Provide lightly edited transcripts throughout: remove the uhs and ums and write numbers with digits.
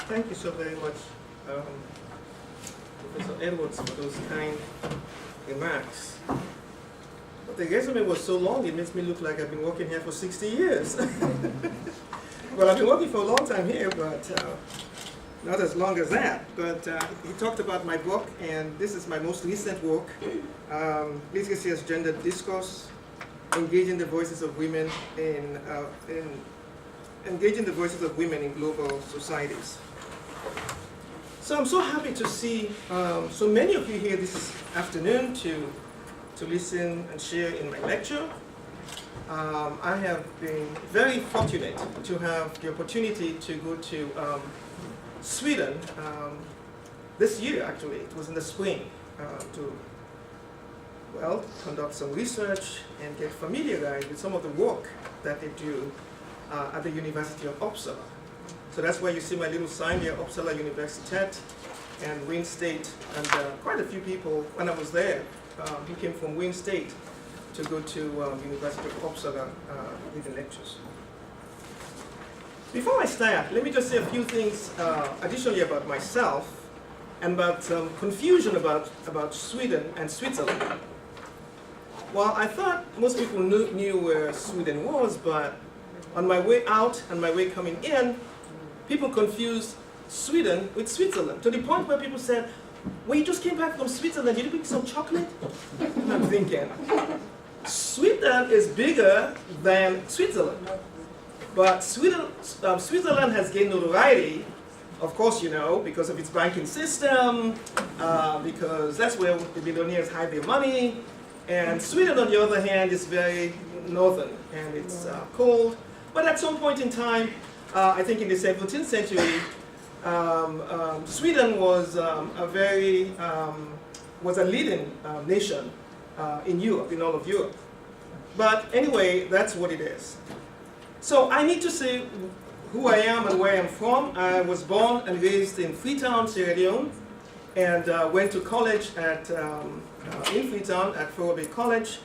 Thank you so very much, Professor Edwards, for those kind remarks. But the resume was so long, it makes me look like I've been working here for 60 years. Well, I've been working for a long time here, but not as long as that. But he talked about my book, and this is my most recent work, Literacy as Gendered Discourse, Engaging the Voices of Women in global societies. So I'm so happy to see so many of you here this afternoon to listen and share in my lecture. I have been very fortunate to have the opportunity to go to Sweden this year, actually. It was in the spring, to conduct some research and get familiarized with some of the work that they do at the University of Uppsala. So that's why you see my little sign here, Uppsala Universitet and Wayne State, and quite a few people, when I was there, who came from Wayne State to go to University of Uppsala giving lectures. Before I start, let me just say a few things additionally about myself and about some confusion about Sweden and Switzerland. Well, I thought most people knew where Sweden was, but on my way out and my way coming in, people confused Sweden with Switzerland, to the point where people said, well, you just came back from Switzerland, did you bring some chocolate? And I'm thinking, Sweden is bigger than Switzerland. But Switzerland has gained notoriety, of course, you know, because of its banking system, because that's where the billionaires hide their money. And Sweden, on the other hand, is very northern, and it's cold. But at some point in time, I think in the 17th century, Sweden was was a leading nation in Europe, in all of Europe. But anyway, that's what it is. So I need to say who I am and where I'm from. I was born and raised in Freetown, Sierra Leone, and went to college in Freetown at Furby College.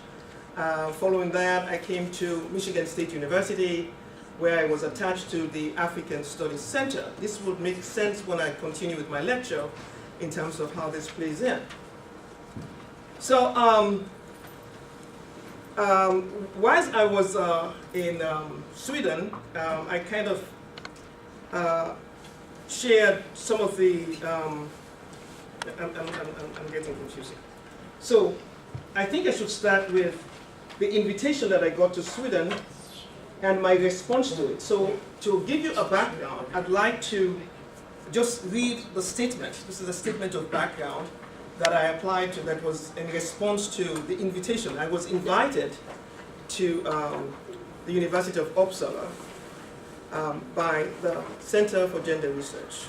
Following that, I came to Michigan State University, where I was attached to the African Studies Center. This would make sense when I continue with my lecture in terms of how this plays in. So, whilst I was in Sweden, I kind of shared some of the, I'm getting confused. So, I think I should start with the invitation that I got to Sweden and my response to it. So, to give you a background, I'd like to just read the statement. This is a statement of background that I applied to, that was in response to the invitation. I was invited to the University of Uppsala by the Center for Gender Research.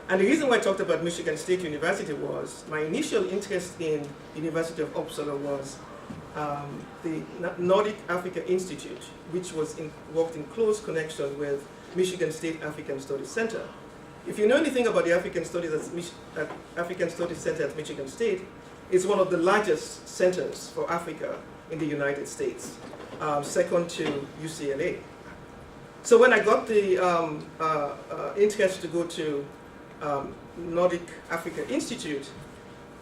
And the reason why I talked about Michigan State University was my initial interest in University of Uppsala was the Nordic Africa Institute, which worked in close connection with Michigan State African Studies Center. If you know anything about the African Studies Center at Michigan State, it's one of the largest centers for Africa in the United States, second to UCLA. So when I got the interest to go to Nordic Africa Institute,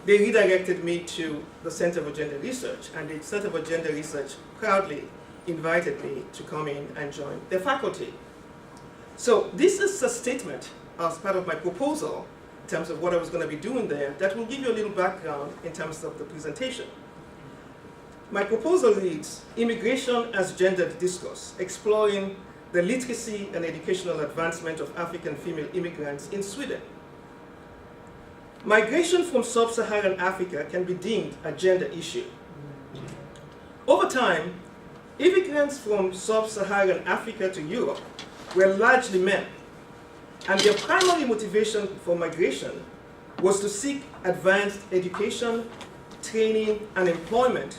they redirected me to the Center for Gender Research, and the Center for Gender Research proudly invited me to come in and join their faculty. So this is a statement as part of my proposal in terms of what I was going to be doing there that will give you a little background in terms of the presentation. My proposal reads, Immigration as Gendered Discourse, Exploring the Literacy and Educational Advancement of African Female Immigrants in Sweden. Migration from sub-Saharan Africa can be deemed a gender issue. Over time, immigrants from sub-Saharan Africa to Europe were largely men, and their primary motivation for migration was to seek advanced education, training, and employment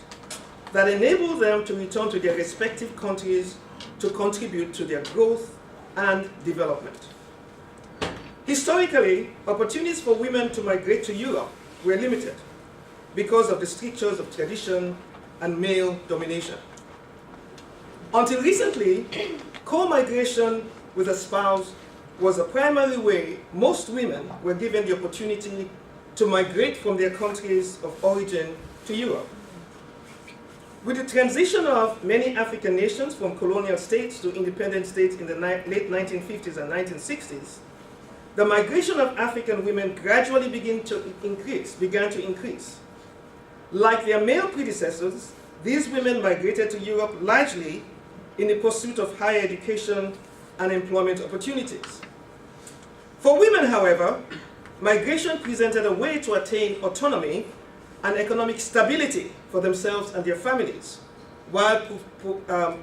that enabled them to return to their respective countries to contribute to their growth and development. Historically, opportunities for women to migrate to Europe were limited because of the strictures of tradition and male domination. Until recently, co-migration with a spouse was a primary way most women were given the opportunity to migrate from their countries of origin to Europe. With the transition of many African nations from colonial states to independent states in the late 1950s and 1960s, the migration of African women gradually began to increase. Like their male predecessors, these women migrated to Europe largely in the pursuit of higher education and employment opportunities. For women, however, migration presented a way to attain autonomy and economic stability for themselves and their families, while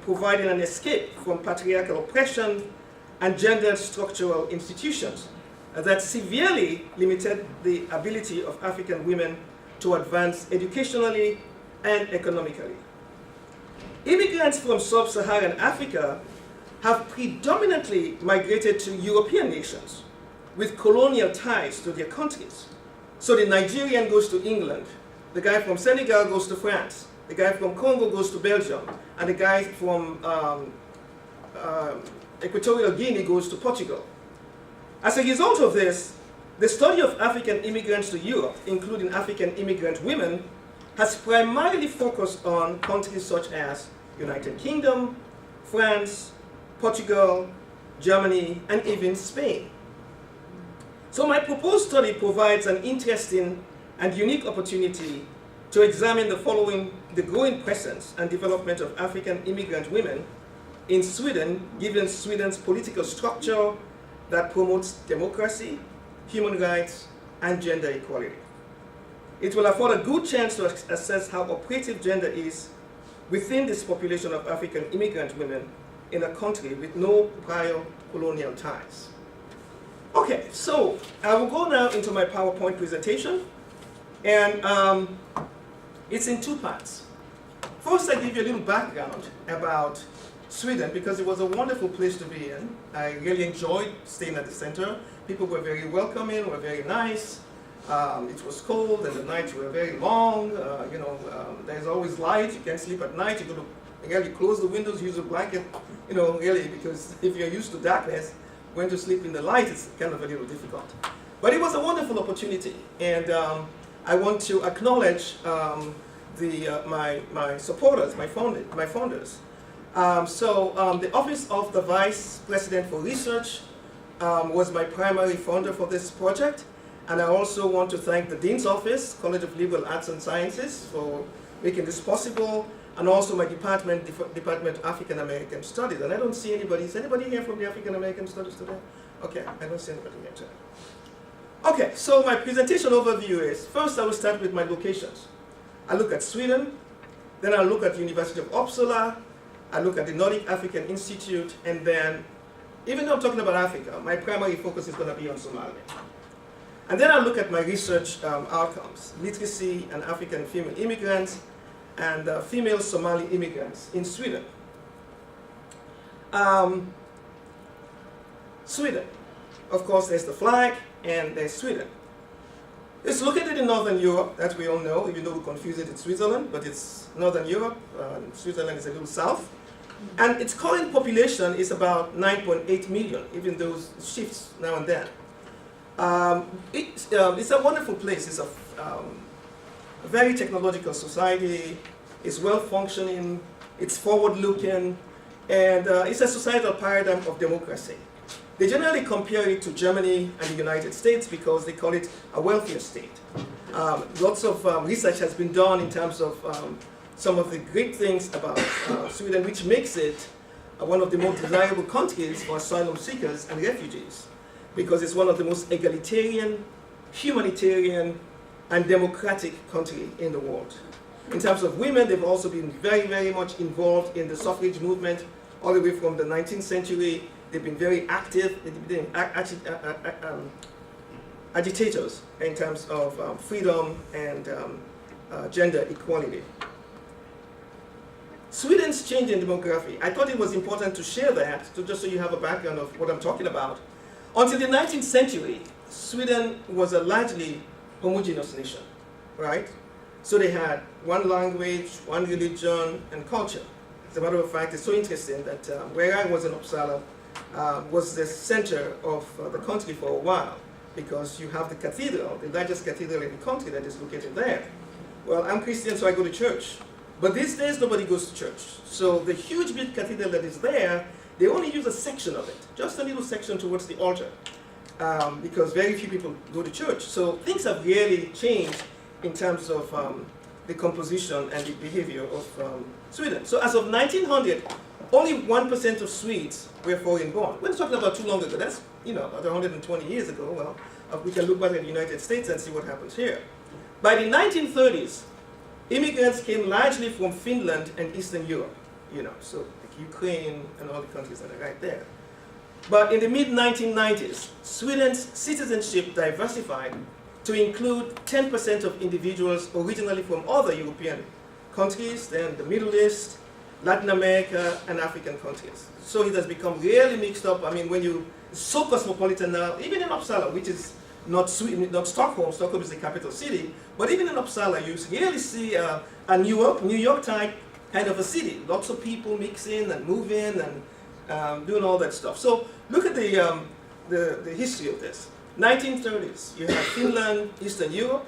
providing an escape from patriarchal oppression and gendered structural institutions that severely limited the ability of African women to advance educationally and economically. Immigrants from sub-Saharan Africa have predominantly migrated to European nations with colonial ties to their countries. So the Nigerian goes to England, the guy from Senegal goes to France, the guy from Congo goes to Belgium, and the guy from Equatorial Guinea goes to Portugal. As a result of this, the study of African immigrants to Europe, including African immigrant women, has primarily focused on countries such as United Kingdom, France, Portugal, Germany, and even Spain. So my proposed study provides an interesting and unique opportunity to examine the growing presence and development of African immigrant women in Sweden, given Sweden's political structure that promotes democracy, human rights, and gender equality. It will afford a good chance to assess how operative gender is within this population of African immigrant women in a country with no prior colonial ties. Okay, so I will go now into my PowerPoint presentation, and it's in two parts. First, I give you a little background about Sweden, because it was a wonderful place to be in. I really enjoyed staying at the center. People were very welcoming, were very nice. It was cold and the nights were very long. There's always light. You can't sleep at night. You got to really close the windows, use a blanket, really, because if you're used to darkness, going to sleep in the light is kind of a little difficult. But it was a wonderful opportunity, and I want to acknowledge my supporters, my founders. The Office of the Vice President for Research was my primary funder for this project. And I also want to thank the Dean's Office, College of Liberal Arts and Sciences, for making this possible, and also my Department of African American Studies. And I don't see anybody. Is anybody here from the African American Studies today? Okay, I don't see anybody here today. Okay, so my presentation overview is, first I will start with my locations. I look at Sweden, then I look at the University of Uppsala, I look at the Nordic African Institute, and then, even though I'm talking about Africa, my primary focus is going to be on Somalia. And then I look at my research outcomes, literacy and African female immigrants, and female Somali immigrants in Sweden. Sweden, of course, there's the flag, and there's Sweden. It's located in Northern Europe, that we all know, even though we confuse it with Switzerland, but it's Northern Europe. Switzerland is a little south. And its current population is about 9.8 million, even though it shifts now and then. It's a wonderful place. It's a very technological society. It's well-functioning. It's forward-looking. And it's a societal paradigm of democracy. They generally compare it to Germany and the United States because they call it a wealthier state. Lots of research has been done in terms of some of the great things about Sweden, which makes it one of the most desirable countries for asylum seekers and refugees, because it's one of the most egalitarian, humanitarian, and democratic countries in the world. In terms of women, they've also been very, very much involved in the suffrage movement all the way from the 19th century. They've been very active. They've been agitators in terms of freedom and gender equality. Sweden's change in demography. I thought it was important to share that, just so you have a background of what I'm talking about. Until the 19th century, Sweden was a largely homogeneous nation, right? So they had one language, one religion, and culture. As a matter of fact, it's so interesting that where I was in Uppsala, was the center of the country for a while, because you have the cathedral, the largest cathedral in the country that is located there. Well, I'm Christian, so I go to church. But these days, nobody goes to church. So the huge big cathedral that is there, they only use a section of it, just a little section towards the altar, because very few people go to church. So things have really changed in terms of the composition and the behavior of Sweden. So as of 1900, only 1% of Swedes were foreign born. We're talking about too long ago. That's, about 120 years ago. Well, we can look back at the United States and see what happens here. By the 1930s, immigrants came largely from Finland and Eastern Europe, so like Ukraine and all the countries that are right there. But in the mid-1990s, Sweden's citizenship diversified to include 10% of individuals originally from other European countries, then the Middle East, Latin America, and African countries. So it has become really mixed up. I mean, it's so cosmopolitan now, even in Uppsala, which is not Stockholm. Stockholm is the capital city, but even in Uppsala, you really see a New York type kind of a city. Lots of people mix in and move in and doing all that stuff. So look at the history of this. 1930s, you had Finland, Eastern Europe.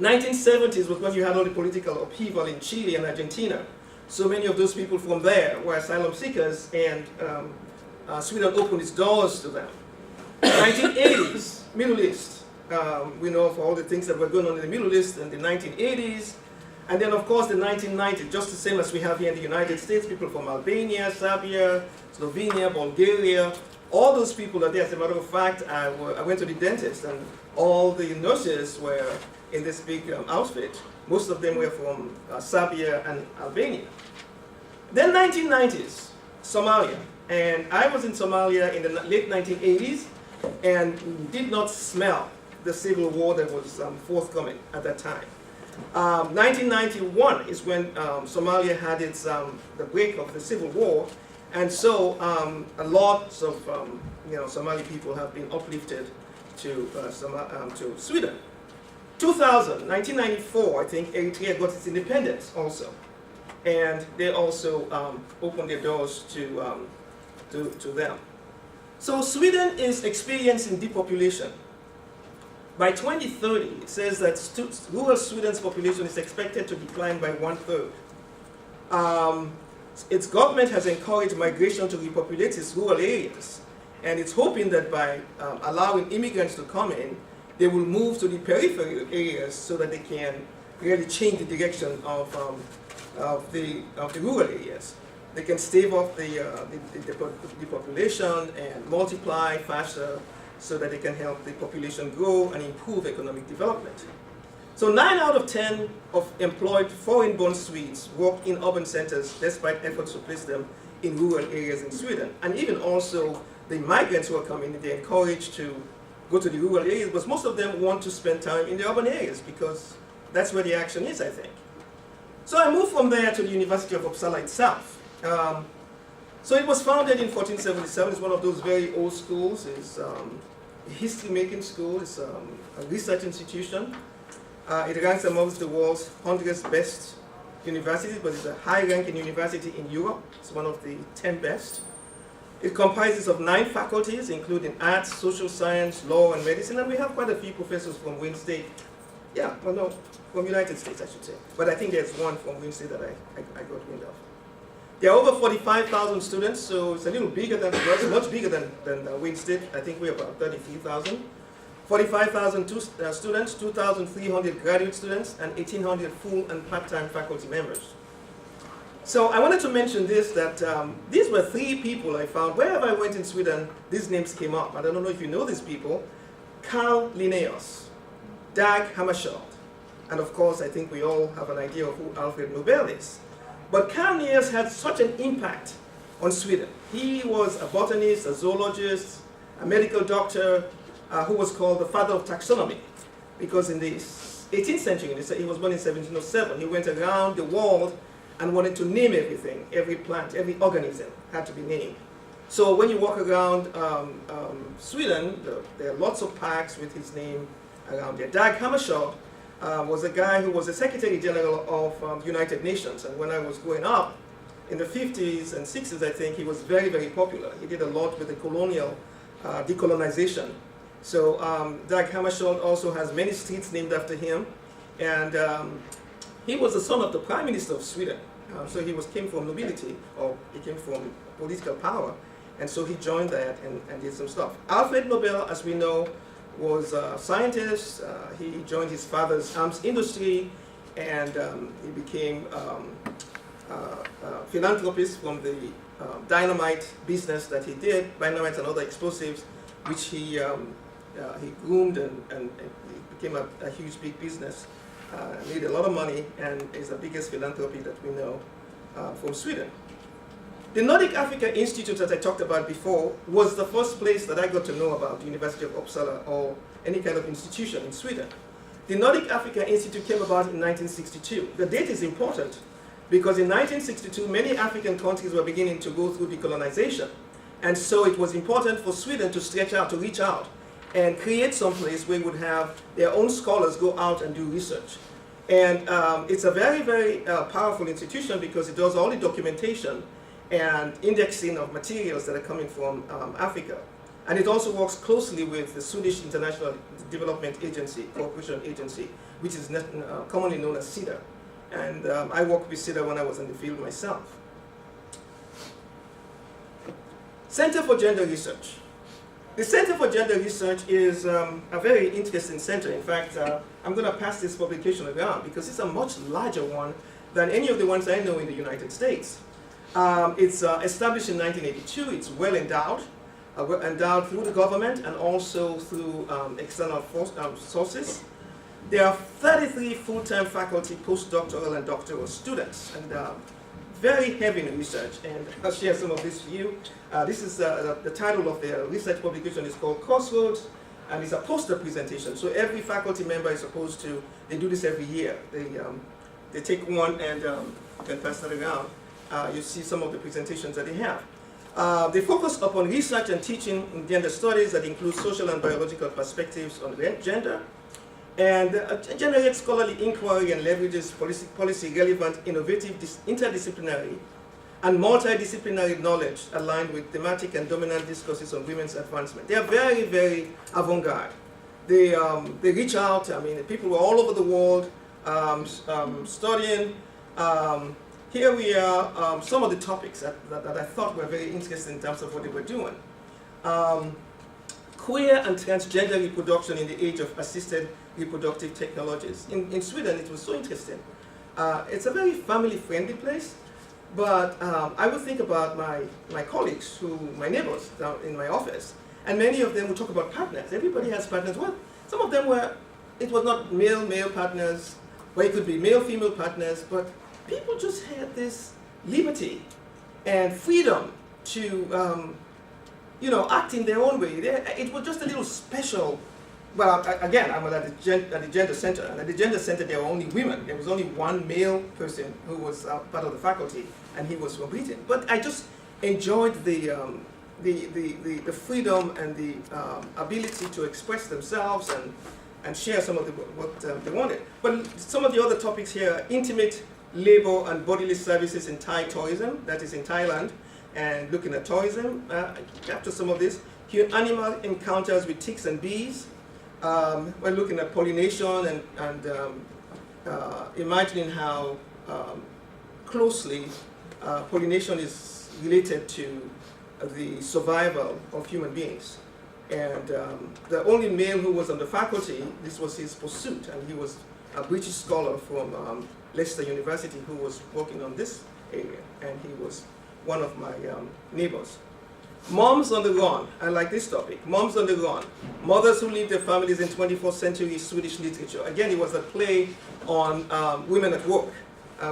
1970s was when you had all the political upheaval in Chile and Argentina. So many of those people from there were asylum seekers, and Sweden opened its doors to them. 1980s, Middle East. We know of all the things that were going on in the Middle East in the 1980s. And then, of course, the 1990s, just the same as we have here in the United States, people from Albania, Serbia, Slovenia, Bulgaria, all those people are there. As a matter of fact, I went to the dentist, and all the nurses were in this big outfit. Most of them were from Serbia and Albania. Then 1990s, Somalia. And I was in Somalia in the late 1980s and did not smell the civil war that was forthcoming at that time. 1991 is when Somalia had the break of the civil war, and so a lot of Somali people have been uplifted to Sweden. 1994, I think Eritrea got its independence also, and they also opened their doors to them. So Sweden is experiencing depopulation. By 2030, it says that rural Sweden's population is expected to decline by 1/3. Its government has encouraged migration to repopulate its rural areas, and it's hoping that by allowing immigrants to come in, they will move to the peripheral areas so that they can really change the direction of the rural areas. They can stave off the population and multiply faster so that they can help the population grow and improve economic development. So 9 out of 10 of employed foreign-born Swedes work in urban centers despite efforts to place them in rural areas in Sweden. And even also the migrants who are coming, they're encouraged to go to the rural areas, but most of them want to spend time in the urban areas because that's where the action is, I think. So I moved from there to the University of Uppsala itself. So it was founded in 1477. It's one of those very old schools. It's a history-making school. It's a research institution. It ranks amongst the world's 100 best universities, but it's a high-ranking university in Europe. It's one of the 10 best. It comprises of 9 faculties, including arts, social science, law, and medicine, and we have quite a few professors from Wayne State. Yeah, well, no, from United States, I should say. But I think there's one from Wayne State that I got wind of. There are over 45,000 students, so it's a little bigger than, well, it's much bigger than Wayne State. I think we're about 33,000. 45,000 students, 2,300 graduate students, and 1,800 full and part-time faculty members. So I wanted to mention this, that these were 3 people I found. Wherever I went in Sweden, these names came up. I don't know if you know these people. Carl Linnaeus, Dag Hammarskjöld, and of course I think we all have an idea of who Alfred Nobel is. But Carl Linnaeus had such an impact on Sweden. He was a botanist, a zoologist, a medical doctor, who was called the father of taxonomy, because in the 18th century, he was born in 1707, he went around the world and wanted to name everything. Every plant, every organism had to be named. So when you walk around Sweden, there are lots of parks with his name around there. Dag Hammarskjöld was a guy who was the Secretary General of the United Nations, and when I was growing up in the 50s and 60s, I think, he was very, very popular. He did a lot with the colonial decolonization. So Dag Hammarskjöld also has many streets named after him. And he was the son of the Prime Minister of Sweden. So he came from nobility, or he came from political power. And so he joined that and did some stuff. Alfred Nobel, as we know, was a scientist. He joined his father's arms industry, and he became a philanthropist from the dynamite business that he did, dynamite and other explosives, which he groomed and it became a huge, big business. Made a lot of money and is the biggest philanthropy that we know from Sweden. The Nordic Africa Institute that I talked about before was the first place that I got to know about the University of Uppsala or any kind of institution in Sweden. The Nordic Africa Institute came about in 1962. The date is important because in 1962 many African countries were beginning to go through decolonization. And so it was important for Sweden to stretch out, to reach out and create some place where we would have their own scholars go out and do research. And it's a very, very powerful institution because it does all the documentation and indexing of materials that are coming from Africa. And it also works closely with the Swedish International Development Agency, Cooperation Agency, which is commonly known as CIDA. And I worked with CIDA when I was in the field myself. Center for Gender Research. The Center for Gender Research is a very interesting center. In fact, I'm going to pass this publication around because it's a much larger one than any of the ones I know in the United States. It's established in 1982. It's well endowed through the government and also through external sources. There are 33 full-time faculty, postdoctoral and doctoral students, and very heavy in research. And I'll share some of this with you. This is the title of the research publication is called Crossroads, and it's a poster presentation. So every faculty member is supposed to, they do this every year. They take one and can pass that around. You see some of the presentations that they have. They focus upon research and teaching in gender studies that include social and biological perspectives on gender, and generates scholarly inquiry and leverages policy-relevant, innovative, interdisciplinary, and multidisciplinary knowledge aligned with thematic and dominant discourses on women's advancement. They are very, very avant-garde. They reach out. I mean, people were all over the world studying. Here we are, some of the topics that I thought were very interesting in terms of what they were doing. Queer and transgender reproduction in the age of assisted reproductive technologies. In Sweden, it was so interesting. It's a very family-friendly place, but I would think about my colleagues, my neighbors down in my office, and many of them would talk about partners. Everybody has partners. Well, some of them it was not male-male partners, but it could be male-female partners, but people just had this liberty and freedom to, act in their own way. It was just a little special. Well, again, I'm at the gender center, and at the gender center there were only women. There was only one male person who was part of the faculty, and he was from Britain. But I just enjoyed the freedom and the ability to express themselves and share some of what they wanted. But some of the other topics here are intimate labor and bodily services in Thai tourism, that is in Thailand, and looking at tourism, capture some of this. Here, animal encounters with ticks and bees. We're looking at pollination and imagining how closely pollination is related to the survival of human beings. And the only male who was on the faculty, this was his pursuit, and he was a British scholar from Leicester University who was working on this area, and he was one of my neighbors. Moms on the Run. I like this topic. Moms on the Run. Mothers who leave their families in 24th century Swedish literature. Again, it was a play on women at work.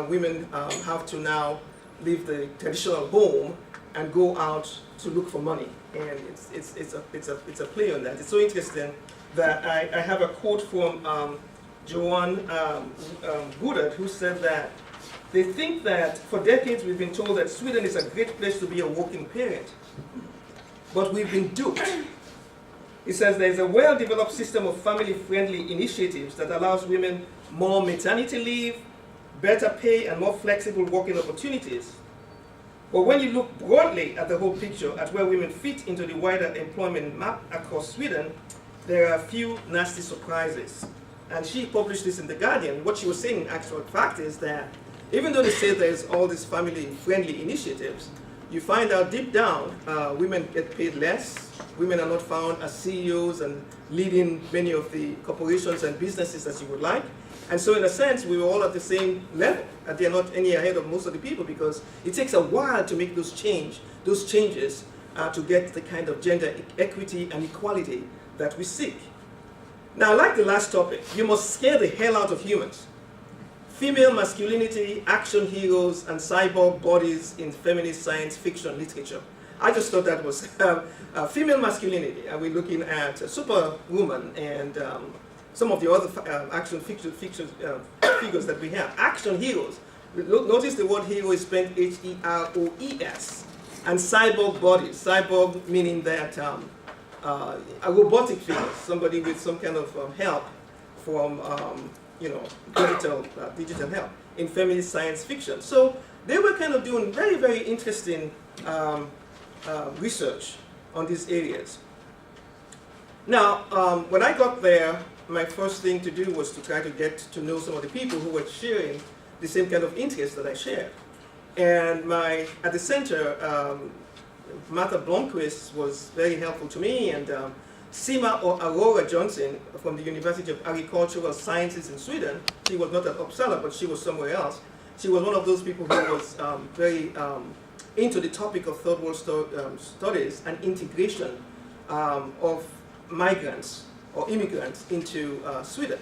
Women have to now leave the traditional home and go out to look for money. And it's a play on that. It's so interesting that I have a quote from Joanne Goodard, who said that they think that for decades we've been told that Sweden is a great place to be a working parent, but we've been duped. He says there is a well-developed system of family-friendly initiatives that allows women more maternity leave, better pay, and more flexible working opportunities. But when you look broadly at the whole picture, at where women fit into the wider employment map across Sweden, there are a few nasty surprises. And she published this in The Guardian. What she was saying in actual fact is that even though they say there's all these family-friendly initiatives, you find out deep down, women get paid less. Women are not found as CEOs and leading many of the corporations and businesses as you would like. And so in a sense, we were all at the same level. And they're not any ahead of most of the people because it takes a while to make those changes to get the kind of gender equity and equality that we seek. Now, like the last topic, you must scare the hell out of humans. Female masculinity, action heroes, and cyborg bodies in feminist science fiction literature. I just thought that was female masculinity. Are we looking at Superwoman and some of the other action figures that we have? Action heroes. Notice the word hero is spelled H-E-R-O-E-S. And cyborg bodies. Cyborg meaning that a robotic figure, somebody with some kind of help from digital help in feminist science fiction. So they were kind of doing very, very interesting research on these areas. Now, when I got there, my first thing to do was to try to get to know some of the people who were sharing the same kind of interests that I shared. And at the center, Martha Blomqvist was very helpful to me, and Sima or Aurora Johnson from the University of Agricultural Sciences in Sweden. She was not at Uppsala, but she was somewhere else. She was one of those people who was very into the topic of third world studies and integration of migrants or immigrants into Sweden.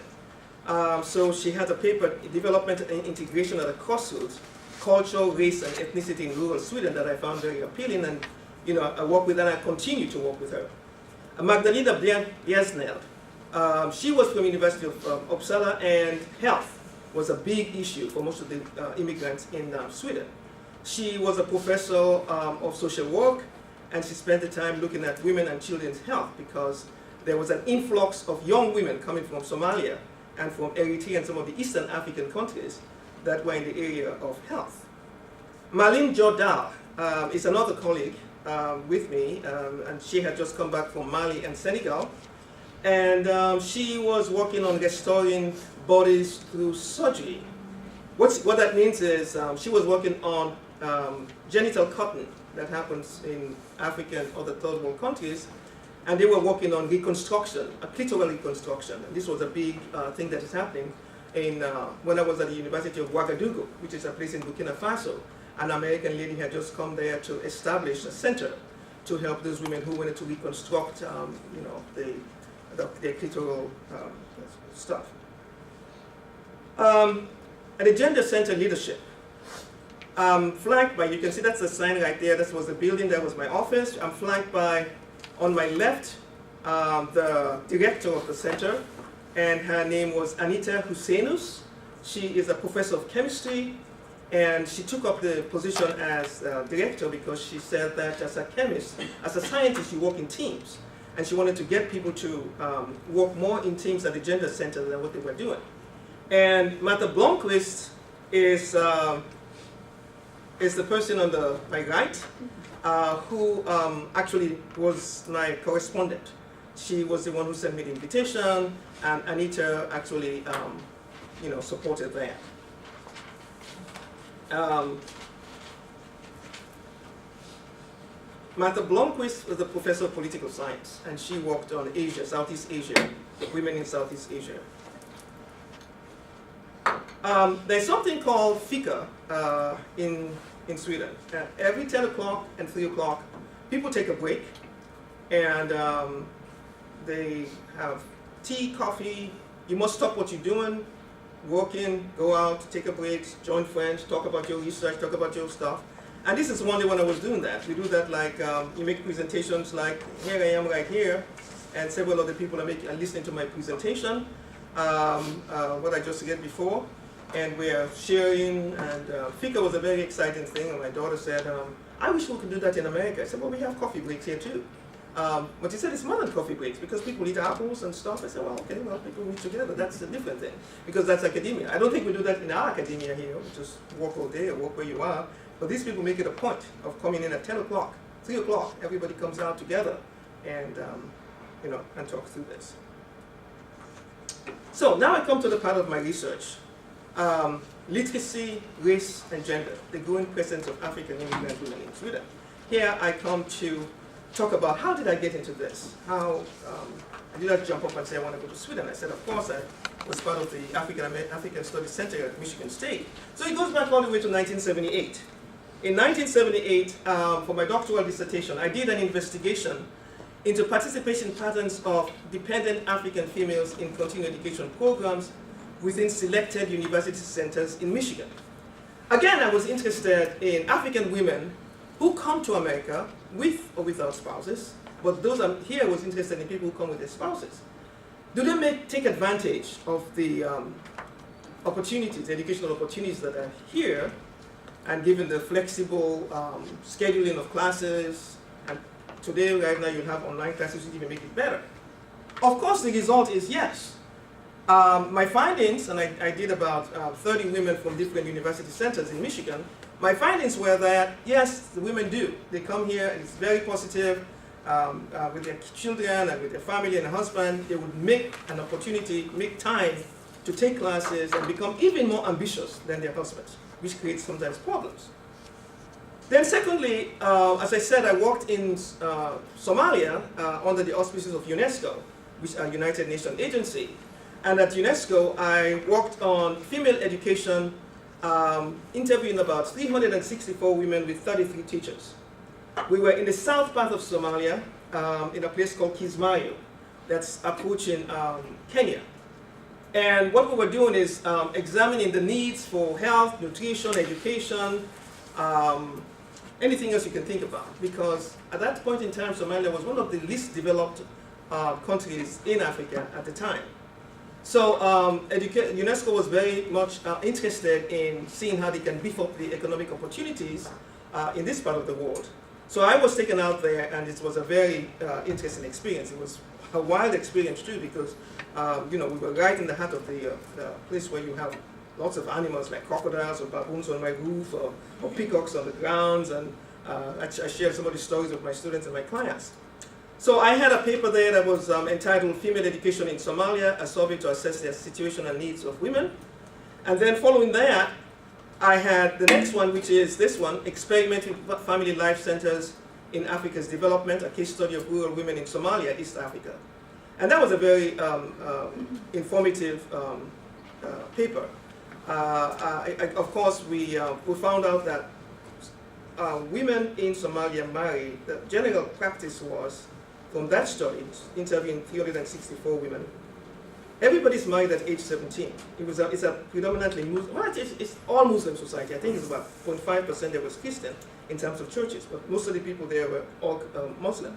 So she had a paper, Development and Integration at a Crossroads, Culture, Race, and Ethnicity in Rural Sweden, that I found very appealing, and I work with her and I continue to work with her. Magdalena Bjärsneld, she was from University of Uppsala, and health was a big issue for most of the immigrants in Sweden. She was a professor of social work, and she spent the time looking at women and children's health because there was an influx of young women coming from Somalia and from Eritrea and some of the Eastern African countries that were in the area of health. Marlene Jordal is another colleague with me, and she had just come back from Mali and Senegal, and she was working on restoring bodies through surgery. What that means is she was working on genital cutting that happens in Africa and other third world countries, and they were working on reconstruction, a clitoral reconstruction. And this was a big thing that is happening when I was at the University of Ouagadougou, which is a place in Burkina Faso. An American lady had just come there to establish a center to help those women who wanted to reconstruct, their clitoral stuff. And the Gender Center leadership, flanked by, you can see that's the sign right there. This was the building, that was my office. I'm flanked by, on my left, the director of the center, and her name was Anita Husseinus. She is a professor of chemistry, and she took up the position as director because she said that as a chemist, as a scientist, you work in teams. And she wanted to get people to work more in teams at the Gender Center than what they were doing. And Martha Blomqvist is the person on my right who actually was my correspondent. She was the one who sent me the invitation, and Anita actually supported that. Martha Blomqvist was a professor of political science, and she worked on Asia, Southeast Asia, women in Southeast Asia. There's something called fika in Sweden. Every 10 o'clock and 3 o'clock, people take a break, and they have tea, coffee. You must stop what you're doing, walk in, go out, take a break, join friends, talk about your research, talk about your stuff. And this is one day when I was doing that. We do that like, you make presentations like, here I am right here, and several other people are listening to my presentation, what I just said before, and we're sharing, and fika was a very exciting thing, and my daughter said, I wish we could do that in America. I said, well, we have coffee breaks here too. But she said it's more than coffee breaks because people eat apples and stuff. I said, well, okay, well, people meet together. That's a different thing because that's academia. I don't think we do that in our academia here. We just walk all day or walk where you are. But these people make it a point of coming in at 10 o'clock, 3 o'clock, everybody comes out together and, and talk through this. So now I come to the part of my research. Literacy, race, and gender, the growing presence of African immigrant women in Sweden. Here I come to talk about how did I get into this? How I did not jump up and say I want to go to Sweden. I said, of course, I was part of the African Studies Center at Michigan State. So it goes back all the way to 1978. In 1978, for my doctoral dissertation, I did an investigation into participation patterns of dependent African females in continuing education programs within selected university centers in Michigan. Again, I was interested in African women who come to America with or without spouses, but those here I was interested in people who come with their spouses. Do they take advantage of the opportunities, educational opportunities that are here, and given the flexible scheduling of classes, and today, right now, you have online classes which even make it better? Of course, the result is yes. My findings, and I did about 30 women from different university centers in Michigan, my findings were that, yes, the women do. They come here, and it's very positive with their children and with their family and a husband. They would make an opportunity, make time to take classes and become even more ambitious than their husbands, which creates sometimes problems. Then secondly, as I said, I worked in Somalia under the auspices of UNESCO, which is a United Nations agency. And at UNESCO, I worked on female education, interviewing about 364 women with 33 teachers. We were in the south part of Somalia, in a place called Kismayo, that's approaching Kenya. And what we were doing is examining the needs for health, nutrition, education, anything else you can think about. Because at that point in time, Somalia was one of the least developed countries in Africa at the time. So UNESCO was very much interested in seeing how they can beef up the economic opportunities in this part of the world. So I was taken out there, and it was a very interesting experience. It was a wild experience too, because we were right in the heart of the place where you have lots of animals like crocodiles or baboons on my roof, or peacocks on the grounds, and I shared some of the stories with my students and my clients. So I had a paper there that was entitled Female Education in Somalia, a survey to assess the situation and needs of women. And then following that, I had the next one, which is this one, Experimenting Family Life Centers in Africa's Development, a case study of rural women in Somalia, East Africa. And that was a very informative paper. Of course, we found out that women in Somalia marry. The general practice was, from that study, interviewing 364 women, everybody's married at age 17. It's a predominantly Muslim, well, it's all Muslim society. I think it's about 0.5% that was Christian in terms of churches, but most of the people there were all Muslim.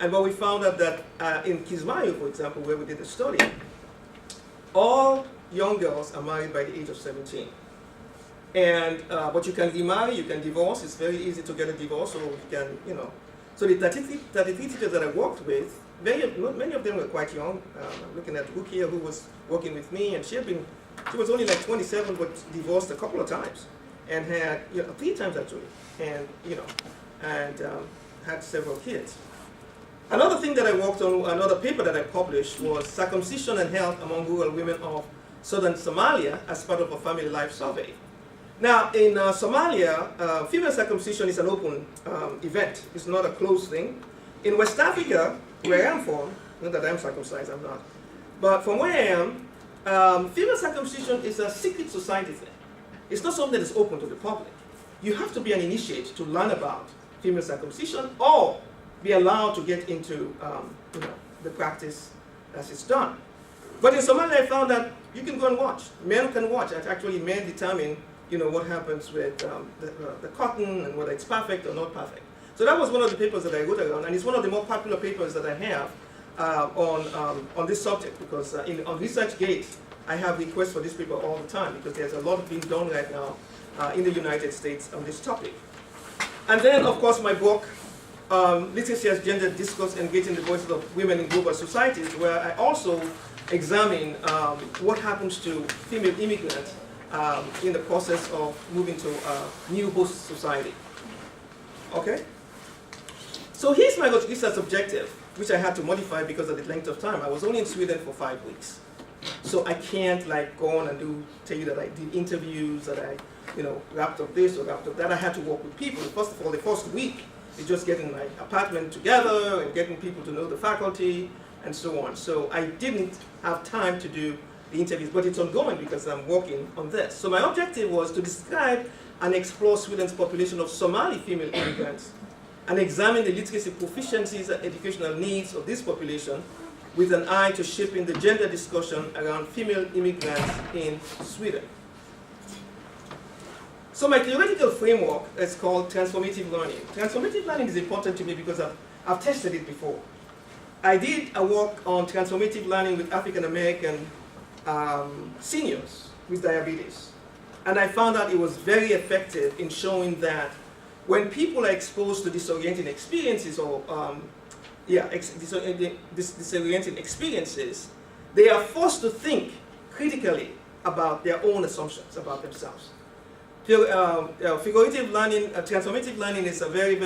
And what we found out that in Kismayo, for example, where we did the study, all young girls are married by the age of 17. And, but you can remarry, you can divorce. It's very easy to get a divorce, so you can, So the 33 teachers that I worked with, many of them were quite young. I'm looking at Rukia, who was working with me, and she was only like 27, but divorced a couple of times, and had 3 times actually, and had several kids. Another thing that I worked on, another paper that I published, was Circumcision and Health Among Rural Women of Southern Somalia as part of a family life survey. Now, in Somalia, female circumcision is an open event. It's not a closed thing. In West Africa, where I'm from, not that I'm circumcised, I'm not, but from where I am, female circumcision is a secret society thing. It's not something that is open to the public. You have to be an initiate to learn about female circumcision, or be allowed to get into the practice as it's done. But in Somalia, I found that you can go and watch. Men can watch. Actually, men determine what happens with the cotton and whether it's perfect or not perfect. So that was one of the papers that I wrote around, and it's one of the more popular papers that I have on this subject, because on ResearchGate, I have requests for this paper all the time, because there's a lot being done right now in the United States on this topic. And then, of course, my book, Literacy as Gender Discourse, Engaging the Voices of Women in Global Societies, where I also examine what happens to female immigrants in the process of moving to a new host society. Okay? So here's my research objective, which I had to modify because of the length of time. I was only in Sweden for 5 weeks. So I can't like go on and tell you that I did interviews, that I wrapped up this or wrapped up that. I had to work with people. First of all, the first week, is just getting my apartment together and getting people to know the faculty and so on. So I didn't have time to do the interviews, but it's ongoing because I'm working on this. So my objective was to describe and explore Sweden's population of Somali female immigrants and examine the literacy proficiencies and educational needs of this population with an eye to shaping the gender discussion around female immigrants in Sweden. So my theoretical framework is called Transformative Learning. Transformative Learning is important to me because I've tested it before. I did a work on transformative learning with African American seniors with diabetes. And I found out it was very effective in showing that when people are exposed to disorienting experiences or disorienting experiences, they are forced to think critically about their own assumptions about themselves. Figurative learning, transformative learning is a very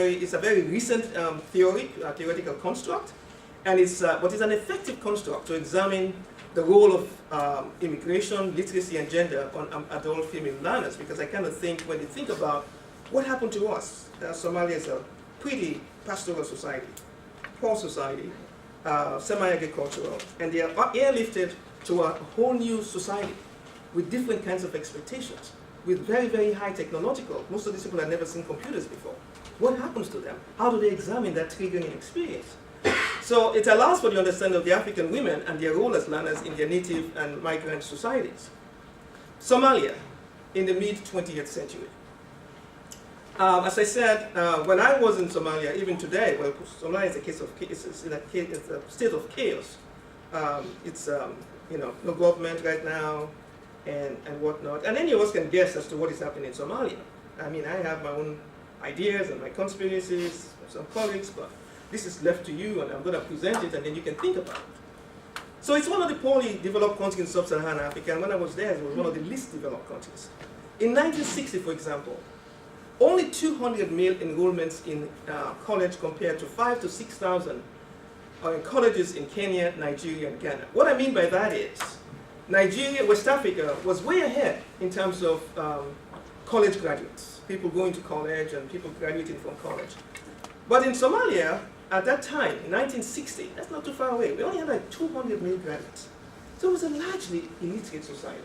recent theoretical construct, and but it's an effective construct to examine the role of immigration, literacy, and gender on adult female learners. Because I kind of think when you think about what happened to us, Somalia is a pretty pastoral society, poor society, semi-agricultural, and they are airlifted to a whole new society with different kinds of expectations, with very high technological. Most of these people have never seen computers before. What happens to them? How do they examine that triggering experience? So it allows for the understanding of the African women and their role as learners in their native and migrant societies. Somalia in the mid-20th century. As I said, when I was in Somalia, even today, well, Somalia is a case of it's a state of chaos. It's no government right now, and whatnot. And any of us can guess as to what is happening in Somalia. I mean, I have my own ideas and my conspiracies, some colleagues, but this is left to you, and I'm going to present it, and then you can think about it. So it's one of the poorly developed countries in sub-Saharan Africa, and when I was there, it was one of the least developed countries. In 1960, for example, only 200 male enrollments in college compared to 5,000 to 6,000 in colleges in Kenya, Nigeria, and Ghana. What I mean by that is, Nigeria, West Africa, was way ahead in terms of college graduates, people going to college and people graduating from college. But in Somalia, at that time, in 1960, that's not too far away, we only had like 200 male graduates. So it was a largely illiterate society,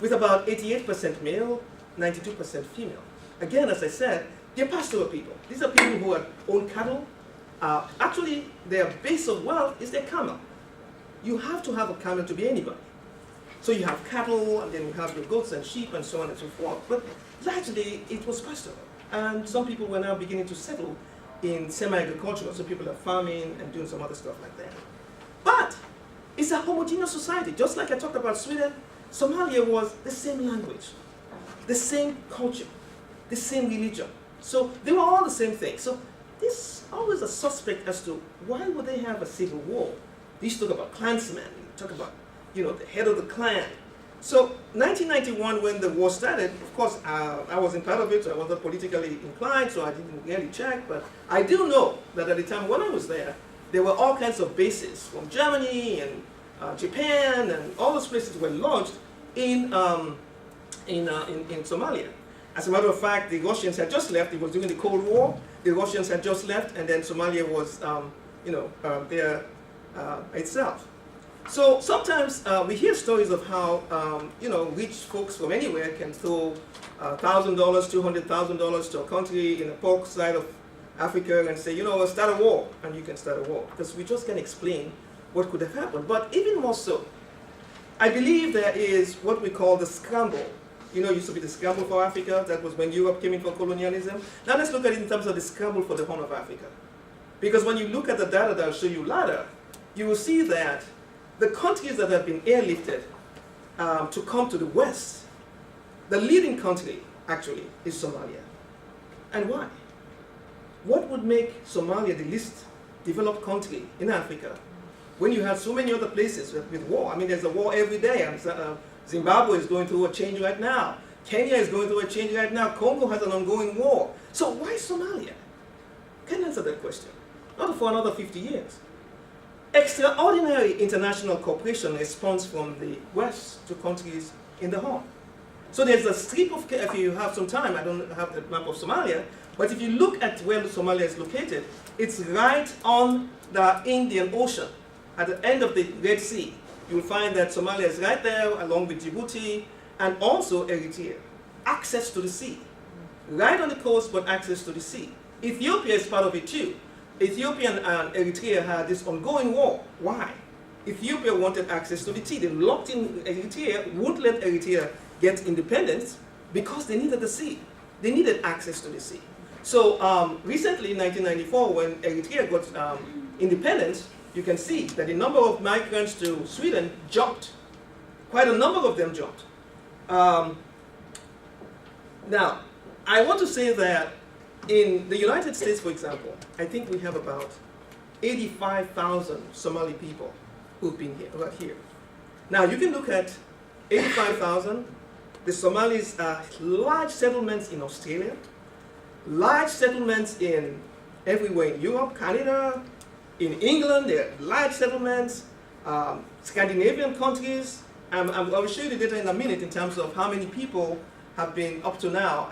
with about 88% male, 92% female. Again, as I said, they're pastoral people. These are people who own cattle. Actually, their base of wealth is their camel. You have to have a camel to be anybody. So you have cattle, and then you have your goats and sheep, and so on and so forth. But largely, it was pastoral. And some people were now beginning to settle in semi-agricultural, so people are farming and doing some other stuff like that. But it's a homogeneous society. Just like I talked about Sweden, Somalia was the same language, the same culture, the same religion. So they were all the same thing. So this always a suspect as to why would they have a civil war. They used to talk about clansmen, talk about the head of the clan. So 1991, when the war started, of course, I wasn't part of it, so I wasn't politically inclined, so I didn't really check. But I do know that at the time when I was there were all kinds of bases from Germany and Japan, and all those places were launched in Somalia. As a matter of fact, the Russians had just left. It was during the Cold War. The Russians had just left, and then Somalia was, there itself. So sometimes we hear stories of how, rich folks from anywhere can throw $1,000, $200,000 to a country in a poor side of Africa and say, start a war, and you can start a war. Because we just can't explain what could have happened. But even more so, I believe there is what we call the Scramble. It used to be the Scramble for Africa. That was when Europe came in for colonialism. Now let's look at it in terms of the Scramble for the Horn of Africa. Because when you look at the data that I'll show you later, you will see that the countries that have been airlifted to come to the West, the leading country, actually, is Somalia. And why? What would make Somalia the least developed country in Africa when you have so many other places with war? I mean, there's a war every day. Zimbabwe is going through a change right now. Kenya is going through a change right now. Congo has an ongoing war. So why Somalia? Can answer that question. Not for another 50 years. Extraordinary international cooperation responds from the West to countries in the Horn. So there's a strip of, if you have some time, I don't have the map of Somalia, but if you look at where Somalia is located, it's right on the Indian Ocean. At the end of the Red Sea, you'll find that Somalia is right there, along with Djibouti, and also Eritrea. Access to the sea. Right on the coast, but access to the sea. Ethiopia is part of it too. Ethiopia and Eritrea had this ongoing war. Why? Ethiopia wanted access to the sea. They locked in Eritrea, wouldn't let Eritrea get independence because they needed the sea. They needed access to the sea. So recently, in 1994, when Eritrea got independence, you can see that the number of migrants to Sweden jumped. Quite a number of them jumped. Now, I want to say that in the United States, for example, I think we have about 85,000 Somali people who've been here, right here. Now, you can look at 85,000. The Somalis are large settlements in Australia, large settlements in everywhere in Europe, Canada, in England, there are large settlements, Scandinavian countries. I will show you the data in a minute in terms of how many people have been up to now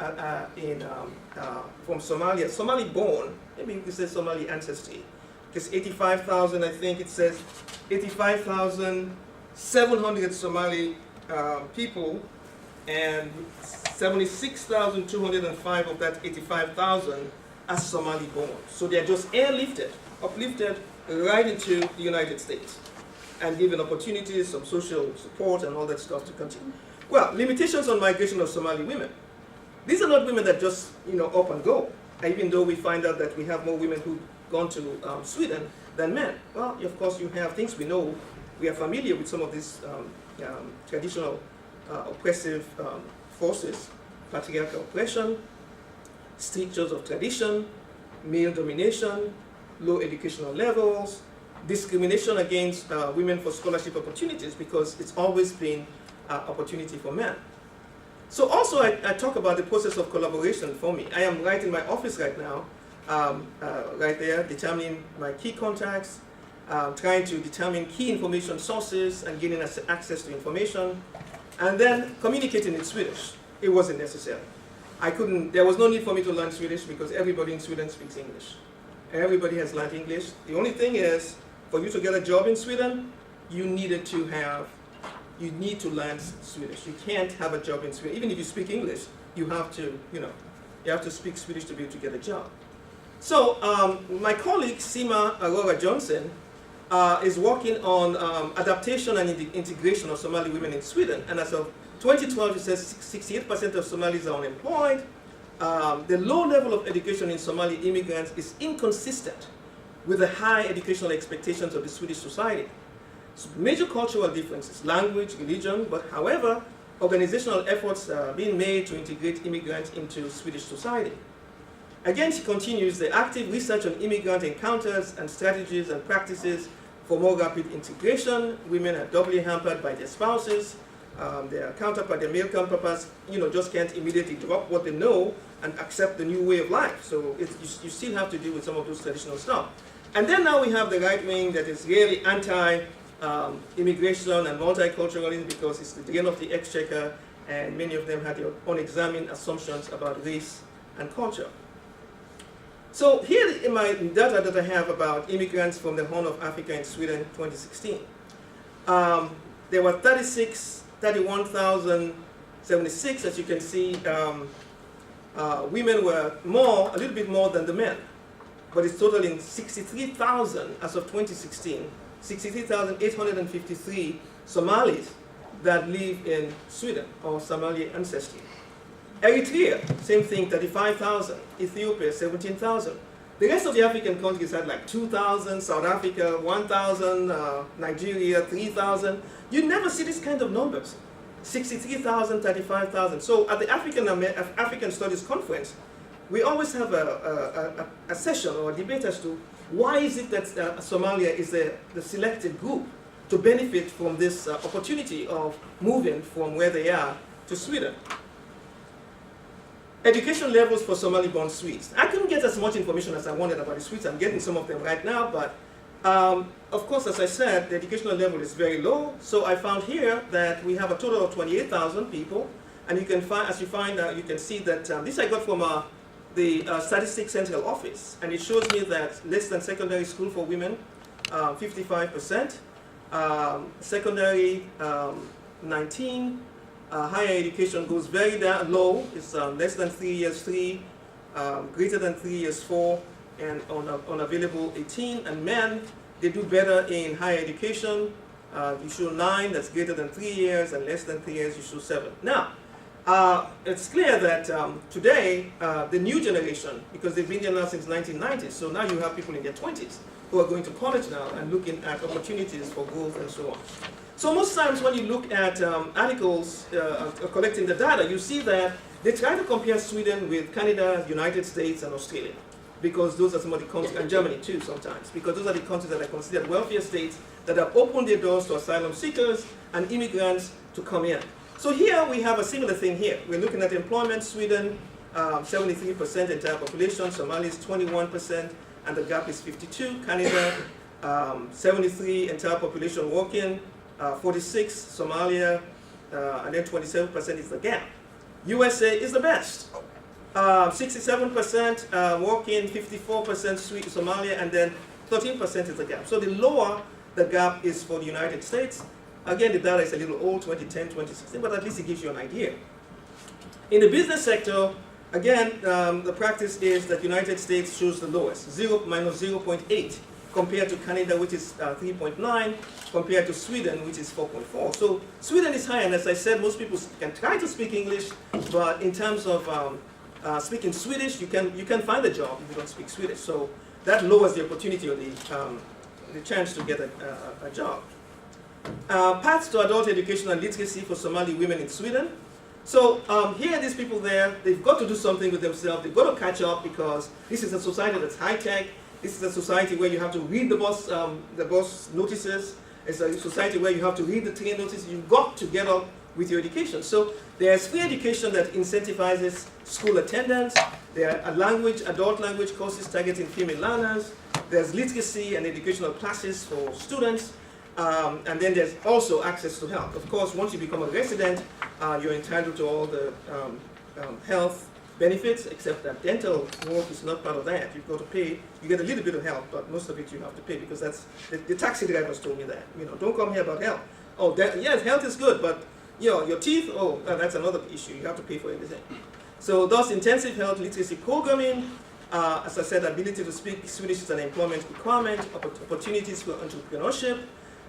from Somalia, Somali born, maybe we could say Somali ancestry, because 85,000, I think it says 85,700 Somali people, and 76,205 of that 85,000 are Somali born. So they are just airlifted, uplifted right into the United States and given opportunities, some social support and all that stuff to continue. Well, limitations on migration of Somali women. These are not women that just, up and go. Even though we find out that we have more women who've gone to Sweden than men. Well, of course, you have things we know. We are familiar with some of these traditional oppressive forces, patriarchal oppression, strictures of tradition, male domination, low educational levels, discrimination against women for scholarship opportunities, because it's always been opportunity for men. So also I talk about the process of collaboration for me. I am right in my office right now, right there, determining my key contacts, trying to determine key information sources and getting access to information, and then communicating in Swedish. It wasn't necessary. There was no need for me to learn Swedish because everybody in Sweden speaks English. Everybody has learned English. The only thing is, for you to get a job in Sweden, you need to learn Swedish. You can't have a job in Sweden. Even if you speak English, you have to speak Swedish to be able to get a job. So my colleague, Sima Aurora Johnson, is working on adaptation and integration of Somali women in Sweden. And as of 2012, it says 68% of Somalis are unemployed. The low level of education in Somali immigrants is inconsistent with the high educational expectations of the Swedish society. So major cultural differences, language, religion, but however, organizational efforts are being made to integrate immigrants into Swedish society. Again, she continues the active research on immigrant encounters and strategies and practices for more rapid integration. Women are doubly hampered by their spouses. Their male counterparts, just can't immediately drop what they know and accept the new way of life. So you still have to deal with some of those traditional stuff. And then now we have the right wing that is really anti-immigration and multiculturalism because it's the drain of the exchequer, and many of them had their unexamined assumptions about race and culture. So here in my data that I have about immigrants from the Horn of Africa in Sweden 2016, there were 31,076, as you can see. Women were a little bit more than the men, but it's totaling 63,000 as of 2016, 63,853 Somalis that live in Sweden or Somali ancestry. Eritrea, same thing, 35,000. Ethiopia, 17,000. The rest of the African countries had like 2,000, South Africa, 1,000, Nigeria, 3,000. You never see this kind of numbers. 63,000, 35,000. So at the African Studies Conference, we always have a session or a debate as to why is it that Somalia is the selected group to to benefit from this opportunity of moving from where they are to Sweden. Education levels for Somali-born Swedes. I couldn't get as much information as I wanted about the Swedes. I'm getting some of them right now, but of course, as I said, the educational level is very low. So I found here that we have a total of 28,000 people, and you can find, you can see that this I got from the Statistics Central Office, and it shows me that less than secondary school for women, 55%, secondary 19%. Higher education goes very down low. It's less than 3 years 3, greater than 3 years 4, and unavailable 18. And men, they do better in higher education. You show 9, that's greater than 3 years, and less than 3 years, you show 7. Now, it's clear that today, the new generation, because they've been there now since 1990s, so now you have people in their 20s who are going to college now and looking at opportunities for growth and so on. So most times when you look at articles collecting the data, you see that they try to compare Sweden with Canada, United States, and Australia, because those are some of the countries, and Germany too sometimes, because those are the countries that are considered wealthier states that have opened their doors to asylum seekers and immigrants to come in. So here we have a similar thing here. We're looking at employment. Sweden, 73% entire population, Somalia is 21%, and the gap is 52. Canada, 73 entire population working, 46 Somalia, and then 27% is the gap. USA is the best. 67% working, 54% Somalia, and then 13% is the gap. So the lower the gap is for the United States. Again, the data is a little old, 2010, 2016, but at least it gives you an idea. In the business sector, again, the practice is that United States shows the lowest, minus 0.8, compared to Canada, which is 3.9, compared to Sweden, which is 4.4. So Sweden is high, and as I said, most people can try to speak English, but in terms of speaking Swedish, you can find a job if you don't speak Swedish. So that lowers the opportunity or the chance to get a job. Paths to adult education and literacy for Somali women in Sweden. So here are these people there. They've got to do something with themselves. They've got to catch up because this is a society that's high-tech. This is a society where you have to read the bus notices. It's a society where you have to read the train notices. You've got to get up with your education. So there's free education that incentivizes school attendance. There are adult language courses targeting female learners. There's literacy and educational classes for students. And then there's also access to health. Of course, once you become a resident, you're entitled to all the health benefits, except that dental work is not part of that. You've got to pay. You get a little bit of help, but most of it you have to pay because that's the taxi drivers told me that. You know, don't come here about health. Oh, yes, health is good, but your teeth. Oh, that's another issue. You have to pay for everything. So, thus, intensive health literacy programming. As I said, ability to speak Swedish is an employment requirement. Opportunities for entrepreneurship.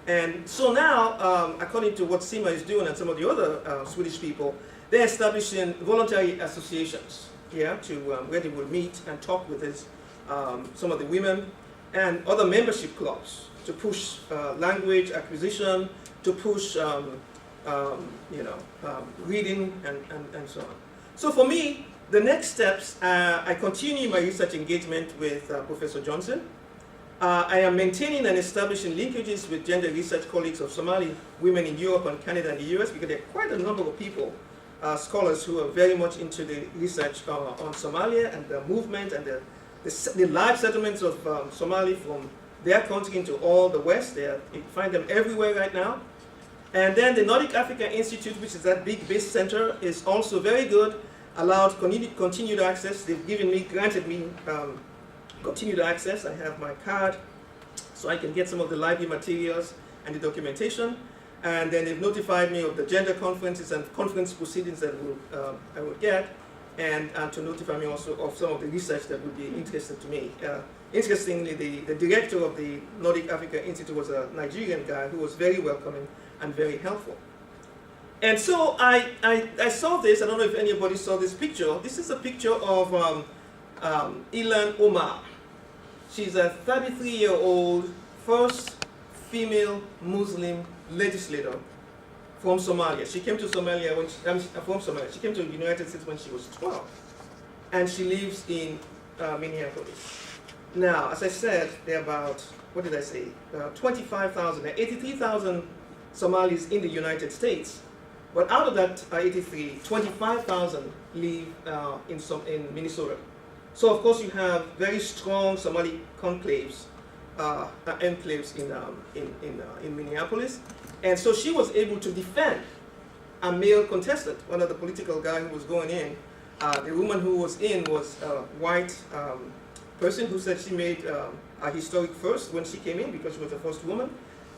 And so now, according to what SEMA is doing and some of the other Swedish people, they're establishing voluntary associations here to where they will meet and talk with some of the women and other membership clubs to push language acquisition, to push reading and so on. So for me, the next steps, I continue my research engagement with Professor Johnson. I am maintaining and establishing linkages with gender research colleagues of Somali women in Europe and Canada and the US because there are quite a number of people, scholars who are very much into the research on Somalia and the movement and the large settlements of Somali from their country into all the West. You can find them everywhere right now. And then the Nordic Africa Institute, which is that big base center, is also very good, allowed continued access. They've granted me continued access. I have my card, so I can get some of the library materials and the documentation. And then they've notified me of the gender conferences and conference proceedings that I will get, and to notify me also of some of the research that would be interesting to me. Interestingly, the director of the Nordic Africa Institute was a Nigerian guy who was very welcoming and very helpful. And so I saw this. I don't know if anybody saw this picture. This is a picture of Elin Uma. She's a 33-year-old first female Muslim legislator from Somalia. She came to Somalia from Somalia. She came to the United States when she was 12, and she lives in Minneapolis. Now, as I said, there are about what did I say, 25,000, 83,000 Somalis in the United States. But out of that 83, 25,000 live in Minnesota. So of course you have very strong Somali enclaves in Minneapolis. And so she was able to defend a male contestant, one of the political guy who was going in. The woman who was in was a white person who said she made a historic first when she came in because she was the first woman.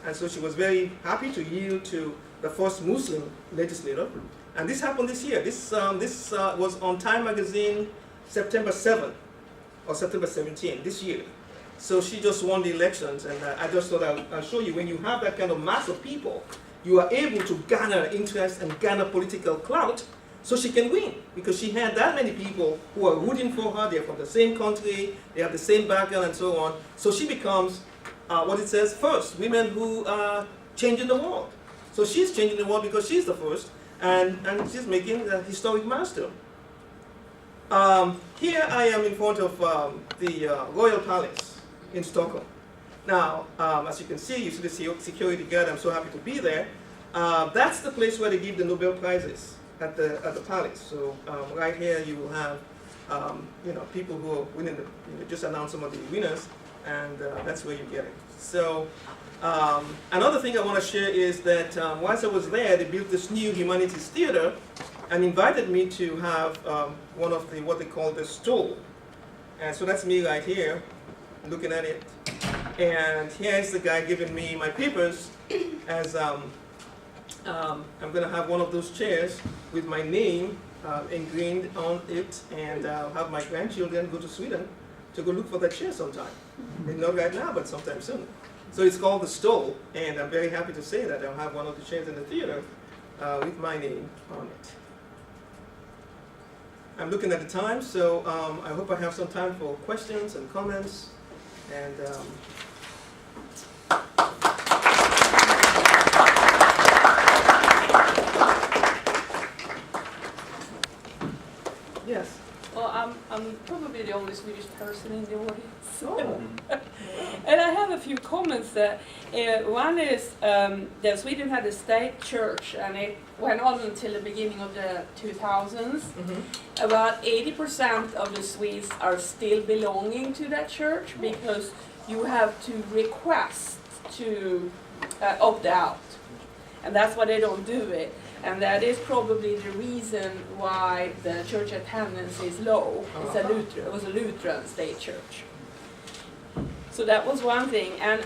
And so she was very happy to yield to the first Muslim legislator. And this happened this year. This was on Time magazine September 7 or September 17 this year. So she just won the elections, and I just thought I'll show you, when you have that kind of mass of people, you are able to garner interest and garner political clout so she can win, because she had that many people who are rooting for her. They're from the same country, they have the same background and so on. So she becomes, what it says, first, women who are changing the world. So she's changing the world because she's the first, and she's making a historic milestone. Here I am in front of the Royal Palace in Stockholm. Now, as you can see, you see the security guard. I'm so happy to be there. That's the place where they give the Nobel Prizes at the palace. So right here you will have people who are winning. Just announce some of the winners, and that's where you get it. So another thing I want to share is that once I was there, they built this new Humanities theater and invited me to have one of the what they call the stole. And so that's me right here, looking at it. And here's the guy giving me my papers as I'm going to have one of those chairs with my name engraved on it, and I'll have my grandchildren go to Sweden to go look for that chair sometime. Not right now, but sometime soon. So it's called the stole, and I'm very happy to say that I'll have one of the chairs in the theater with my name on it. I'm looking at the time, so I hope I have some time for questions and comments. And yes. Well, I'm probably the only Swedish person in the audience. Oh. And I have a few comments there. One is that Sweden had a state church, and it went on until the beginning of the 2000s. Mm-hmm. About 80% of the Swedes are still belonging to that church because you have to request to opt out. And that's why they don't do it. And that is probably the reason why the church attendance is low. It was a Lutheran state church. So that was one thing. And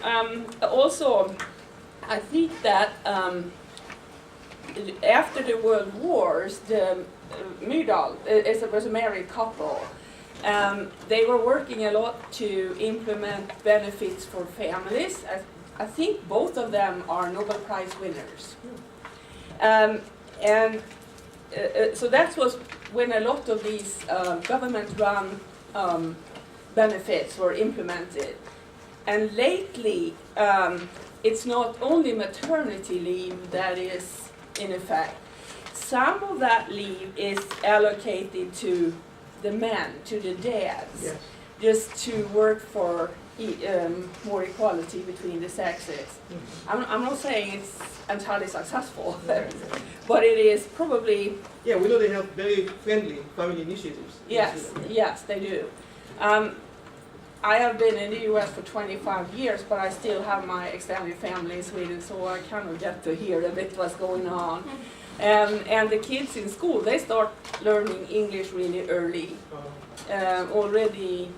also, I think that after the World Wars, the Myrdal, it was a married couple, they were working a lot to implement benefits for families. I think both of them are Nobel Prize winners. So that was when a lot of these government-run benefits were implemented. And lately, it's not only maternity leave that is in effect. Some of that leave is allocated to the men, to the dads, yes, just to work for more equality between the sexes. Mm-hmm. I'm not saying it's entirely successful, but it is probably... Yeah, we know they have very friendly family initiatives. Yes, they do. I have been in the US for 25 years, but I still have my extended family in Sweden, so I kind of get to hear a bit what's going on. And the kids in school, they start learning English really early, already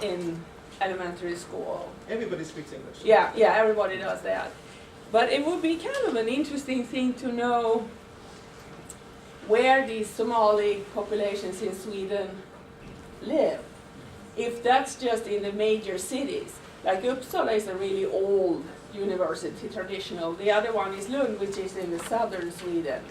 in elementary school. Everybody speaks English. Yeah, everybody does that. But it would be kind of an interesting thing to know where these Somali populations in Sweden live. If that's just in the major cities, like Uppsala is a really old university, traditional. The other one is Lund, which is in the southern Sweden.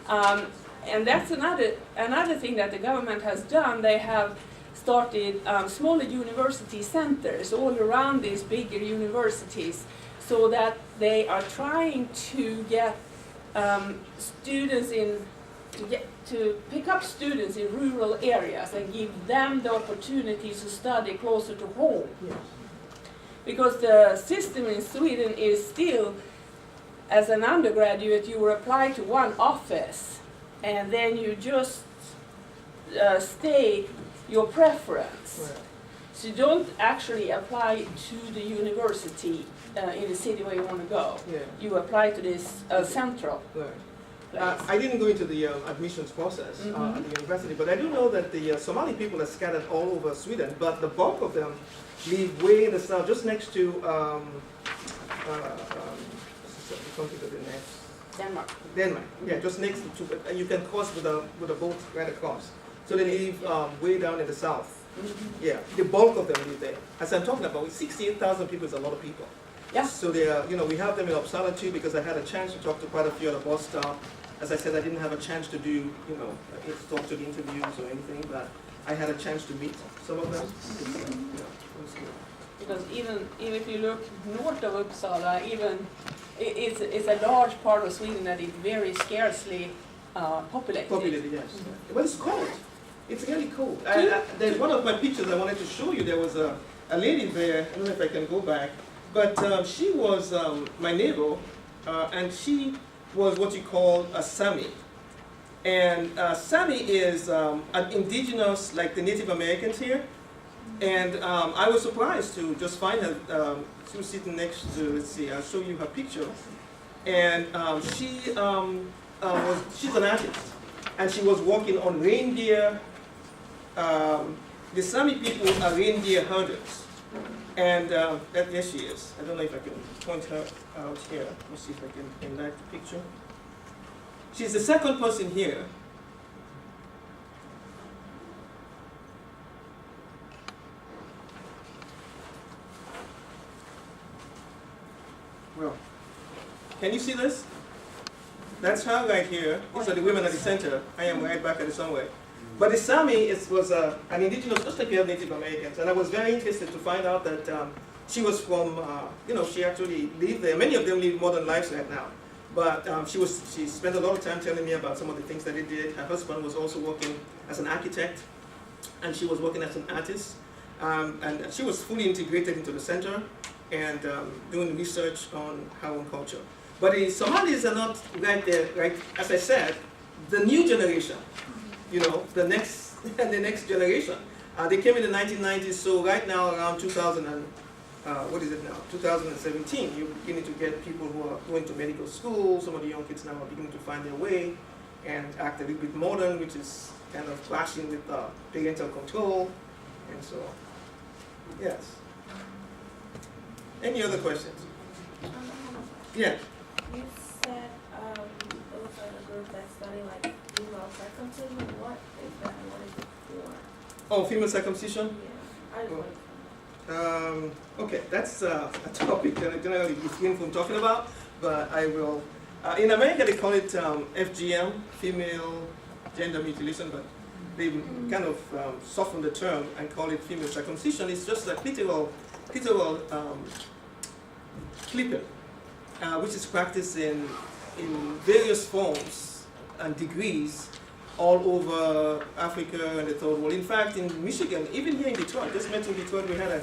And that's another thing that the government has done. They have started smaller university centers all around these bigger universities, so that they are trying to get students to pick up students in rural areas and give them the opportunity to study closer to home. Yes. because the system in Sweden is still, as an undergraduate, you will apply to one office, and then you just state your preference. Right. So you don't actually apply to the university in the city where you want to go. Yeah. You apply to this central Right. place. I didn't go into the admissions process at the university, but I do know that the Somali people are scattered all over Sweden, but the bulk of them live way in the south, just next to Denmark. Denmark. Yeah, just next to, and you can cross with a boat right across. So they live way down in the south. Yeah, the bulk of them live there. As I'm talking about, 68,000 people is a lot of people. Yeah. So they are, we have them in Uppsala too, because I had a chance to talk to quite a few at the bus stop. As I said, I didn't have a chance to do, talk to the interviews or anything, but I had a chance to meet some of them. Yeah, it was good. Because even if you look north of Uppsala, it's a large part of Sweden that is very scarcely populated. Populated, yes. But it's cold. It's really cold. There's one of my pictures I wanted to show you. There was a lady there. I don't know if I can go back, but she was my neighbor, and she was what you call a Sami. And Sami is an indigenous, like the Native Americans here. And I was surprised to just find her. She was sitting next to, let's see, I'll show you her picture. And she's an artist. And she was working on reindeer. The Sami people are reindeer herders. And there she is. I don't know if I can point her out here. Let me see if I can enlarge the picture. She's the second person here. Well, can you see this? That's her right here. These are the women at the center. I am right back at the somewhere. But the Sami was an indigenous, just like we have Native Americans. And I was very interested to find out that she was from, she actually lived there. Many of them live modern lives right now. But she spent a lot of time telling me about some of the things that they did. Her husband was also working as an architect, and she was working as an artist. And she was fully integrated into the center and doing research on her own culture. But the Somalis are not right there, right? As I said, the new generation, the next generation. They came in the 1990s, so right now around 2017, you're beginning to get people who are going to medical school. Some of the young kids now are beginning to find their way and act a little bit modern, which is kind of clashing with parental control and so on. Yes. Any other questions? Yes. You said it was like a group that's studying like female circumcision. What is that? What is it for? Oh, female circumcision? Yeah, I just wanted to Okay, that's a topic that I generally refrain from talking about, but I will. In America, they call it FGM, female gender mutilation, but they kind of soften the term and call it female circumcision. It's just a clitoral clipping, which is practiced in various forms and degrees all over Africa and the third world. In fact, in Michigan, even here in Detroit, just met in Detroit, we had a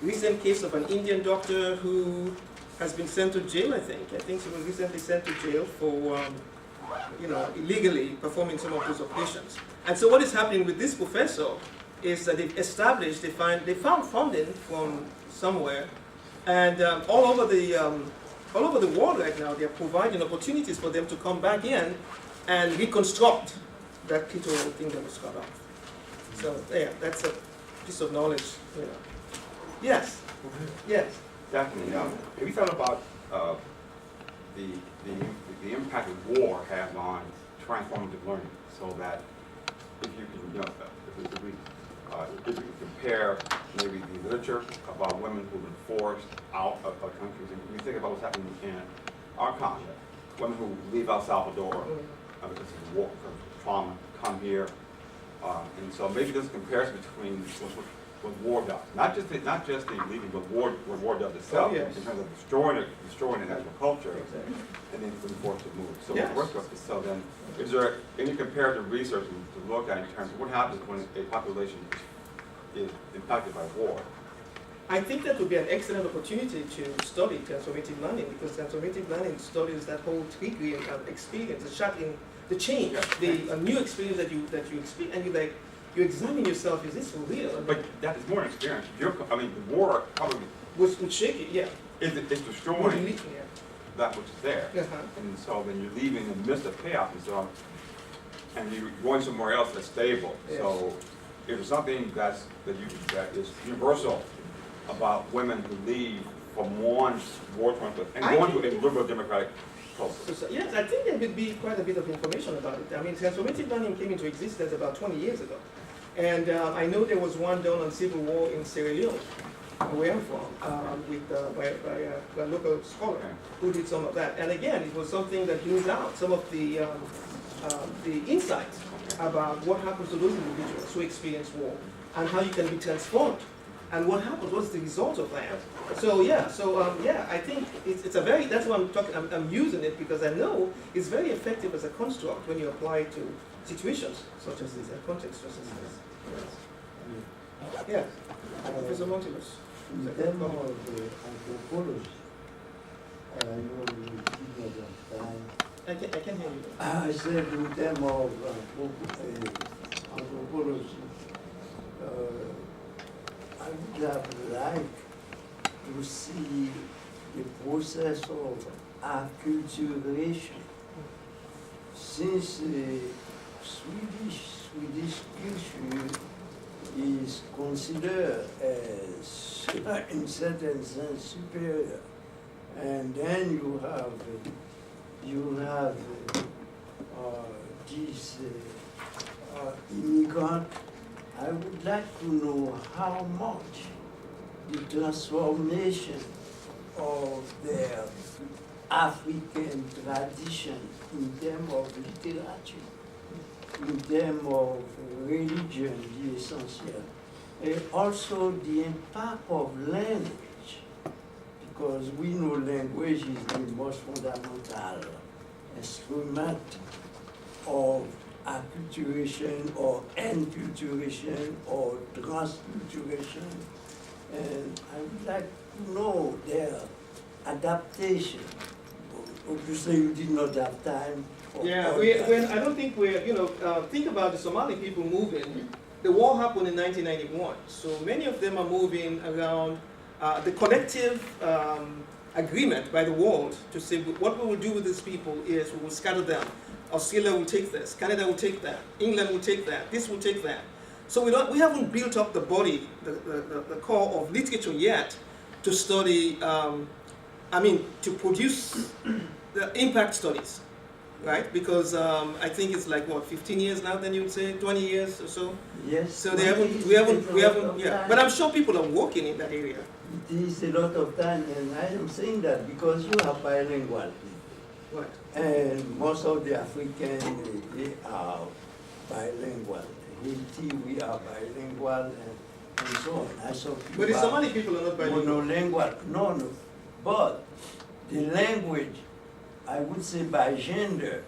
recent case of an Indian doctor who has been sent to jail, I think. I think she was recently sent to jail for, illegally performing some of those operations. And so what is happening with this professor is that they've established, they found funding from somewhere, and all over the world right now, they're providing opportunities for them to come back in and reconstruct that clitoral thing that was cut off. So yeah, that's a piece of knowledge. Yes. Yes. Daphne, have you thought about the impact of war has on transformative learning? So that if you can, if you compare maybe the literature about women who've been forced out of countries, and you think about what's happening in our continent, women who leave El Salvador because of war, because of trauma, come here, and so maybe there's a comparison between what war does, not just the leaving, but what war does itself, in terms of destroying the national culture, and then being forced to move. So so then, is there any comparative research to look at in terms of what happens when a population is impacted by war? I think that would be an excellent opportunity to study transformative learning, because transformative learning studies that whole degree of experience, the shot in the change, a new experience that you experience, and you examine yourself, is this for real? But that is more an experience. I mean, the war probably Would shake it, yeah. it's destroying Yeah. that which is there. And so then you're leaving in the midst of chaos and so, and you're going somewhere else that's stable. Yes. So if there's something that is universal about women who leave from one war conflict and going to a liberal democratic culture. So, yes, I think there would be quite a bit of information about it. I mean, transformative learning came into existence about 20 years ago. And I know there was one done on civil war in Sierra Leone, where I'm from, by a local scholar who did some of that. And again, it was something that brings out some of the insights about what happens to those individuals who experience war and how you can be transformed. And what happens? What's the result of that? So yeah, I think it's a very. That's why I'm using it, because I know it's very effective as a construct when you apply it to situations such as this, and contexts such as this. Yes. Professor Montilos. In terms of anthropology, I know you did not have time. I can hear you. I said in terms of anthropology, I would have liked to see the process of acculturation. Since Swedish culture is considered as, in certain sense, superior, and then you have these immigrants. I would like to know how much the transformation of their African tradition in terms of literature, in terms of religion, the essential, and also the impact of language, because we know language is the most fundamental instrument of acculturation or enculturation or transculturation, and I would like to know their adaptation. You say you did not have time. Yeah, I don't think we're, think about the Somali people moving. The war happened in 1991, so many of them are moving around the collective agreement by the world to say what we will do with these people is we will scatter them. Australia will take this, Canada will take that, England will take that, this will take that. So we haven't built up the body, the core of literature yet to study, to produce the impact studies, right? Because I think it's like, 15 years now, then you would say, 20 years or so? Yes. So we haven't, yeah. But I'm sure people are working in that area. It is a lot of time, and I am saying that because you have bilingual people. Right. And most of the Africans, they are bilingual. Haiti, we are bilingual, and so on. I saw people But the Somali people are not bilingual. Monolingual. No. But the language, I would say by gender,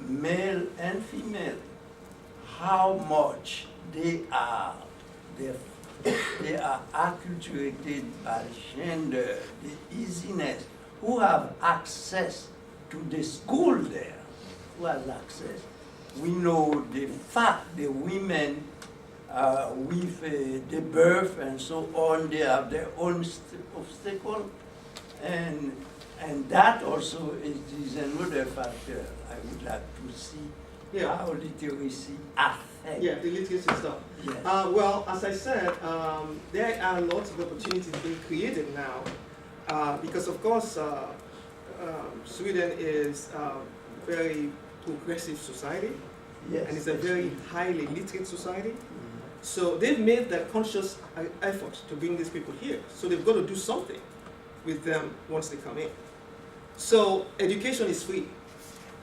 male and female, how much they are acculturated by gender, the easiness, who have access to the school there, who has access. We know the fact the women with the birth and so on, they have their own obstacle, and that also is another factor I would like to see how literacy affects. Yeah, the literacy stuff. Yes. Well, as I said, there are lots of opportunities being created now because, of course, Sweden is a very progressive society, Yes, and it's a very yes. highly literate society. So they've made that conscious effort to bring these people here. So they've got to do something with them once they come in. So education is free.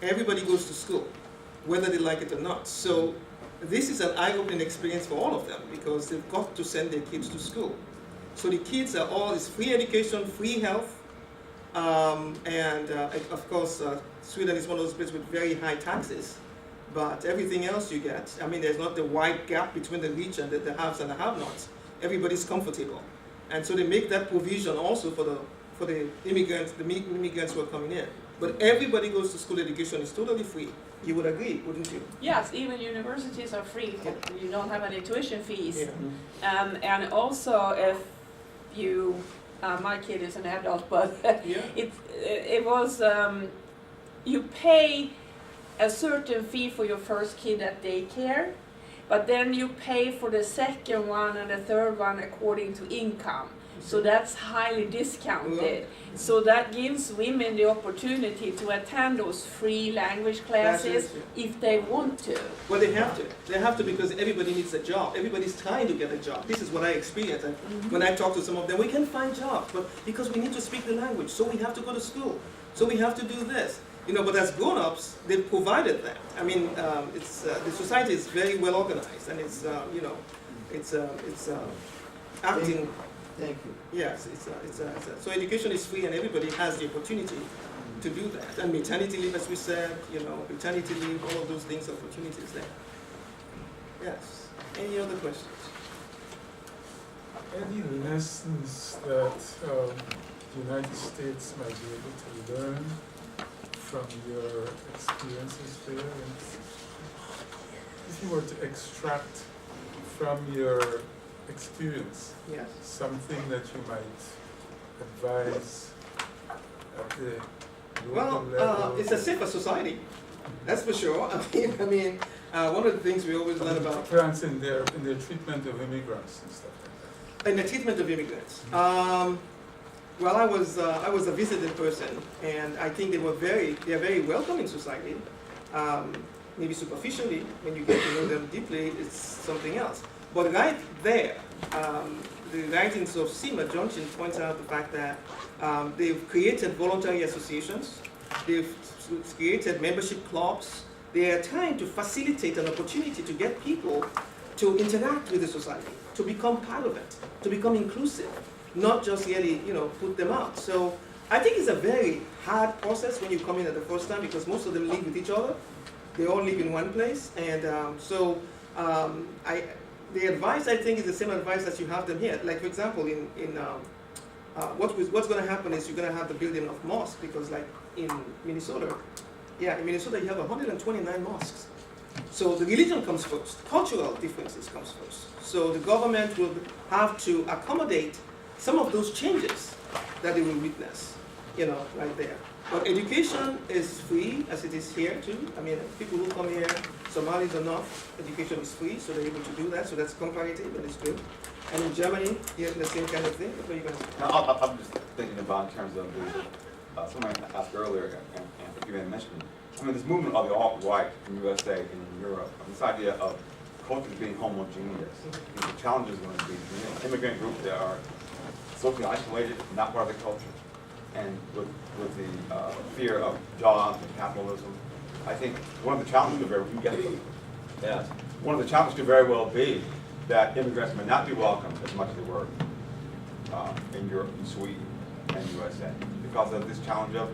Everybody goes to school, whether they like it or not. So this is an eye-opening experience for all of them because they've got to send their kids to school. So the kids are all, it's free education, free health, and of course, Sweden is one of those places with very high taxes. But everything else you get, there's not the wide gap between the rich and the haves and the have-nots. Everybody's comfortable. And so they make that provision also for the immigrants who are coming in. But everybody goes to school education, it's totally free. You would agree, wouldn't you? Yes, even universities are free. You don't have any tuition fees. Yeah. And also, if you, my kid is an adult, but Yeah. it was, you pay a certain fee for your first kid at daycare, but then you pay for the second one and the third one according to income. So that's highly discounted. So that gives women the opportunity to attend those free language classes if they want to. Well, they have to. They have to because everybody needs a job. Everybody's trying to get a job. This is what I experience. And when I talk to some of them, we can find jobs, but because we need to speak the language, so we have to go to school. So we have to do this. You know, but as grown-ups, they've provided that. I mean, the society is very well organized, and it's acting. Thank you. Yes, so education is free, and everybody has the opportunity to do that. And maternity leave, as we said, paternity leave, all of those things, opportunities there. Yes. Any other questions? Any lessons that the United States might be able to learn from your experiences there? And if you were to extract from your experience Yes. something that you might advise at the local Well, level? it's a safer society, that's for sure. I mean, one of the things we always learn about France in their treatment of immigrants and stuff like that. in the treatment of immigrants. Well, I was a visiting person, and I think they are very welcoming society. Maybe superficially, when you get to know them deeply, it's something else. But right there, the writings of Sima Johnson points out the fact that they've created voluntary associations, they've created membership clubs. They are trying to facilitate an opportunity to get people to interact with the society, to become part of it, to become inclusive, not just really, put them out. So I think it's a very hard process when you come in at the first time because most of them live with each other. They all live in one place, and the advice, I think, is the same advice that you have them here. Like, for example, what's going to happen is you're going to have the building of mosques, because like in Minnesota, you have 129 mosques. So the religion comes first, cultural differences comes first. So the government will have to accommodate some of those changes that they will witness, right there. But education is free, as it is here too. I mean, people who come here, Somalis or not, education is free, so they're able to do that. So that's comparative, and it's good. And in Germany, you have the same kind of thing. What are you going to say? I'm just thinking about in terms of someone asked earlier, and you had mentioned, this movement of the alt-right in USA and in Europe, this idea of cultures being homogeneous. The challenge is going to be immigrant groups that are socially isolated, not part of the culture, and with the fear of jobs and capitalism. I think one of the challenges could very well be that immigrants may not be welcomed as much as they were in Europe, in Sweden, and USA, because of this challenge of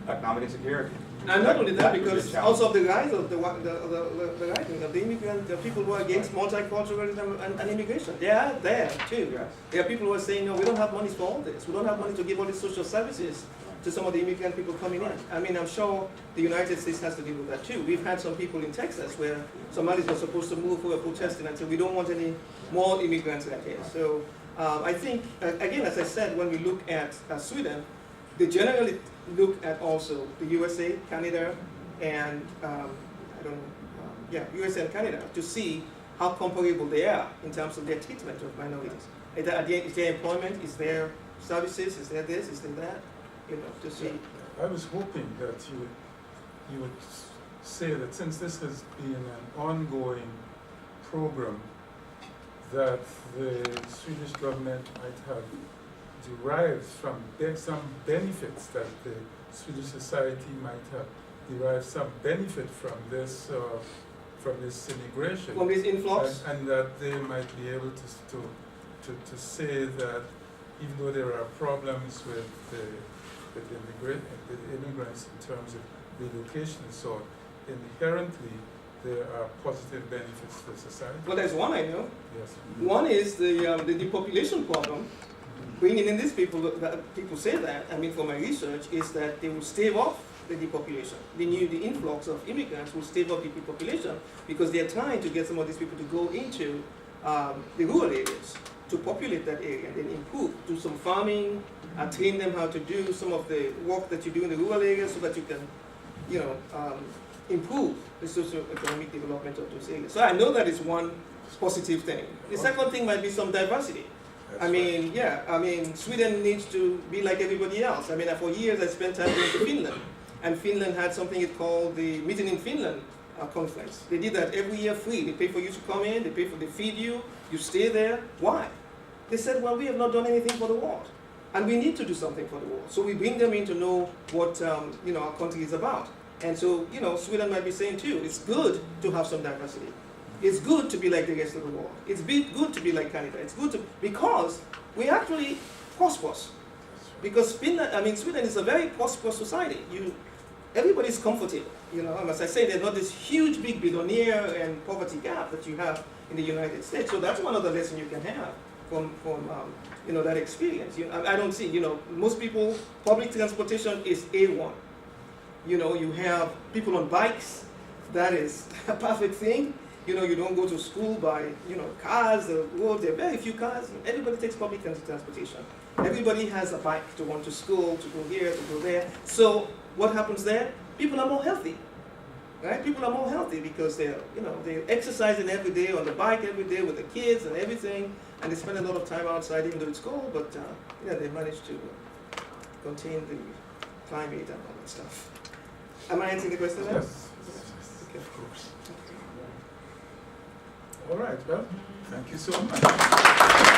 economic insecurity. And not only that, because also of the rise of the rising of the immigrant, the people who are against multiculturalism and immigration. They are there too. Yes. There are people who are saying, no, we don't have money for all this. We don't have money to give all these social services to some of the immigrant people coming in. I mean, I'm sure the United States has to deal with that too. We've had some people in Texas where Somalis were supposed to move who were protesting and said, we don't want any more immigrants like here. So I think, again, as I said, when we look at Sweden, they generally look at also the USA, Canada, and USA and Canada to see how comparable they are in terms of their treatment of minorities. Is there employment? Is there services? Is there this? Is there that? To see. I was hoping that you would say that since this has been an ongoing program, that the Swedish government might have derived from some benefits, that the Swedish society might have derived some benefit from this immigration, From this influx? and that they might be able to say that even though there are problems with the immigrants in terms of relocation and so on, inherently there are positive benefits to society. Well, there's one I know. Yes. One is the depopulation problem. bringing in these people, that people say that, I mean, for my research, is that they will stave off the depopulation. They knew the influx of immigrants will stave off the depopulation because they're trying to get some of these people to go into the rural areas, to populate that area and then improve, do some farming, train them how to do some of the work that you do in the rural areas so that you can, you know, improve the socio-economic development of those areas. So I know that is one positive thing. The second thing might be some diversity. That's I mean, yeah, I mean, Sweden needs to be like everybody else. I mean, for years I spent time going to Finland, and Finland had something it called the Meeting in Finland conference. They did that every year free. They pay for you to come in, they feed you, you stay there. Why? They said, well, we have not done anything for the world, and we need to do something for the world. So we bring them in to know what you know, our country is about. And so, you know, Sweden might be saying too, it's good to have some diversity. It's good to be like the rest of the world. It's good to be like Canada. It's good to, because we actually prosperous. Because Finland, I mean, Sweden is a very prosperous society. Everybody's comfortable. You know, as I say, there's not this huge, big billionaire and poverty gap that you have in the United States. So that's one of the lessons you can have from you know, that experience. I don't see, you know, most people, public transportation is A1. You know, you have people on bikes. That is a perfect thing. You know, you don't go to school by, you know, cars, the road, there are very few cars. Everybody takes public transportation. Everybody has a bike to run to school, to go here, to go there. So what happens there? People are more healthy, right? People are more healthy because they're, you know, they're exercising every day on the bike every day with the kids and everything, and they spend a lot of time outside even though it's cold, but yeah, they manage to contain the climate and all that stuff. Am I answering the question now? Yes. Okay. Of course. All right, well, thank you so much.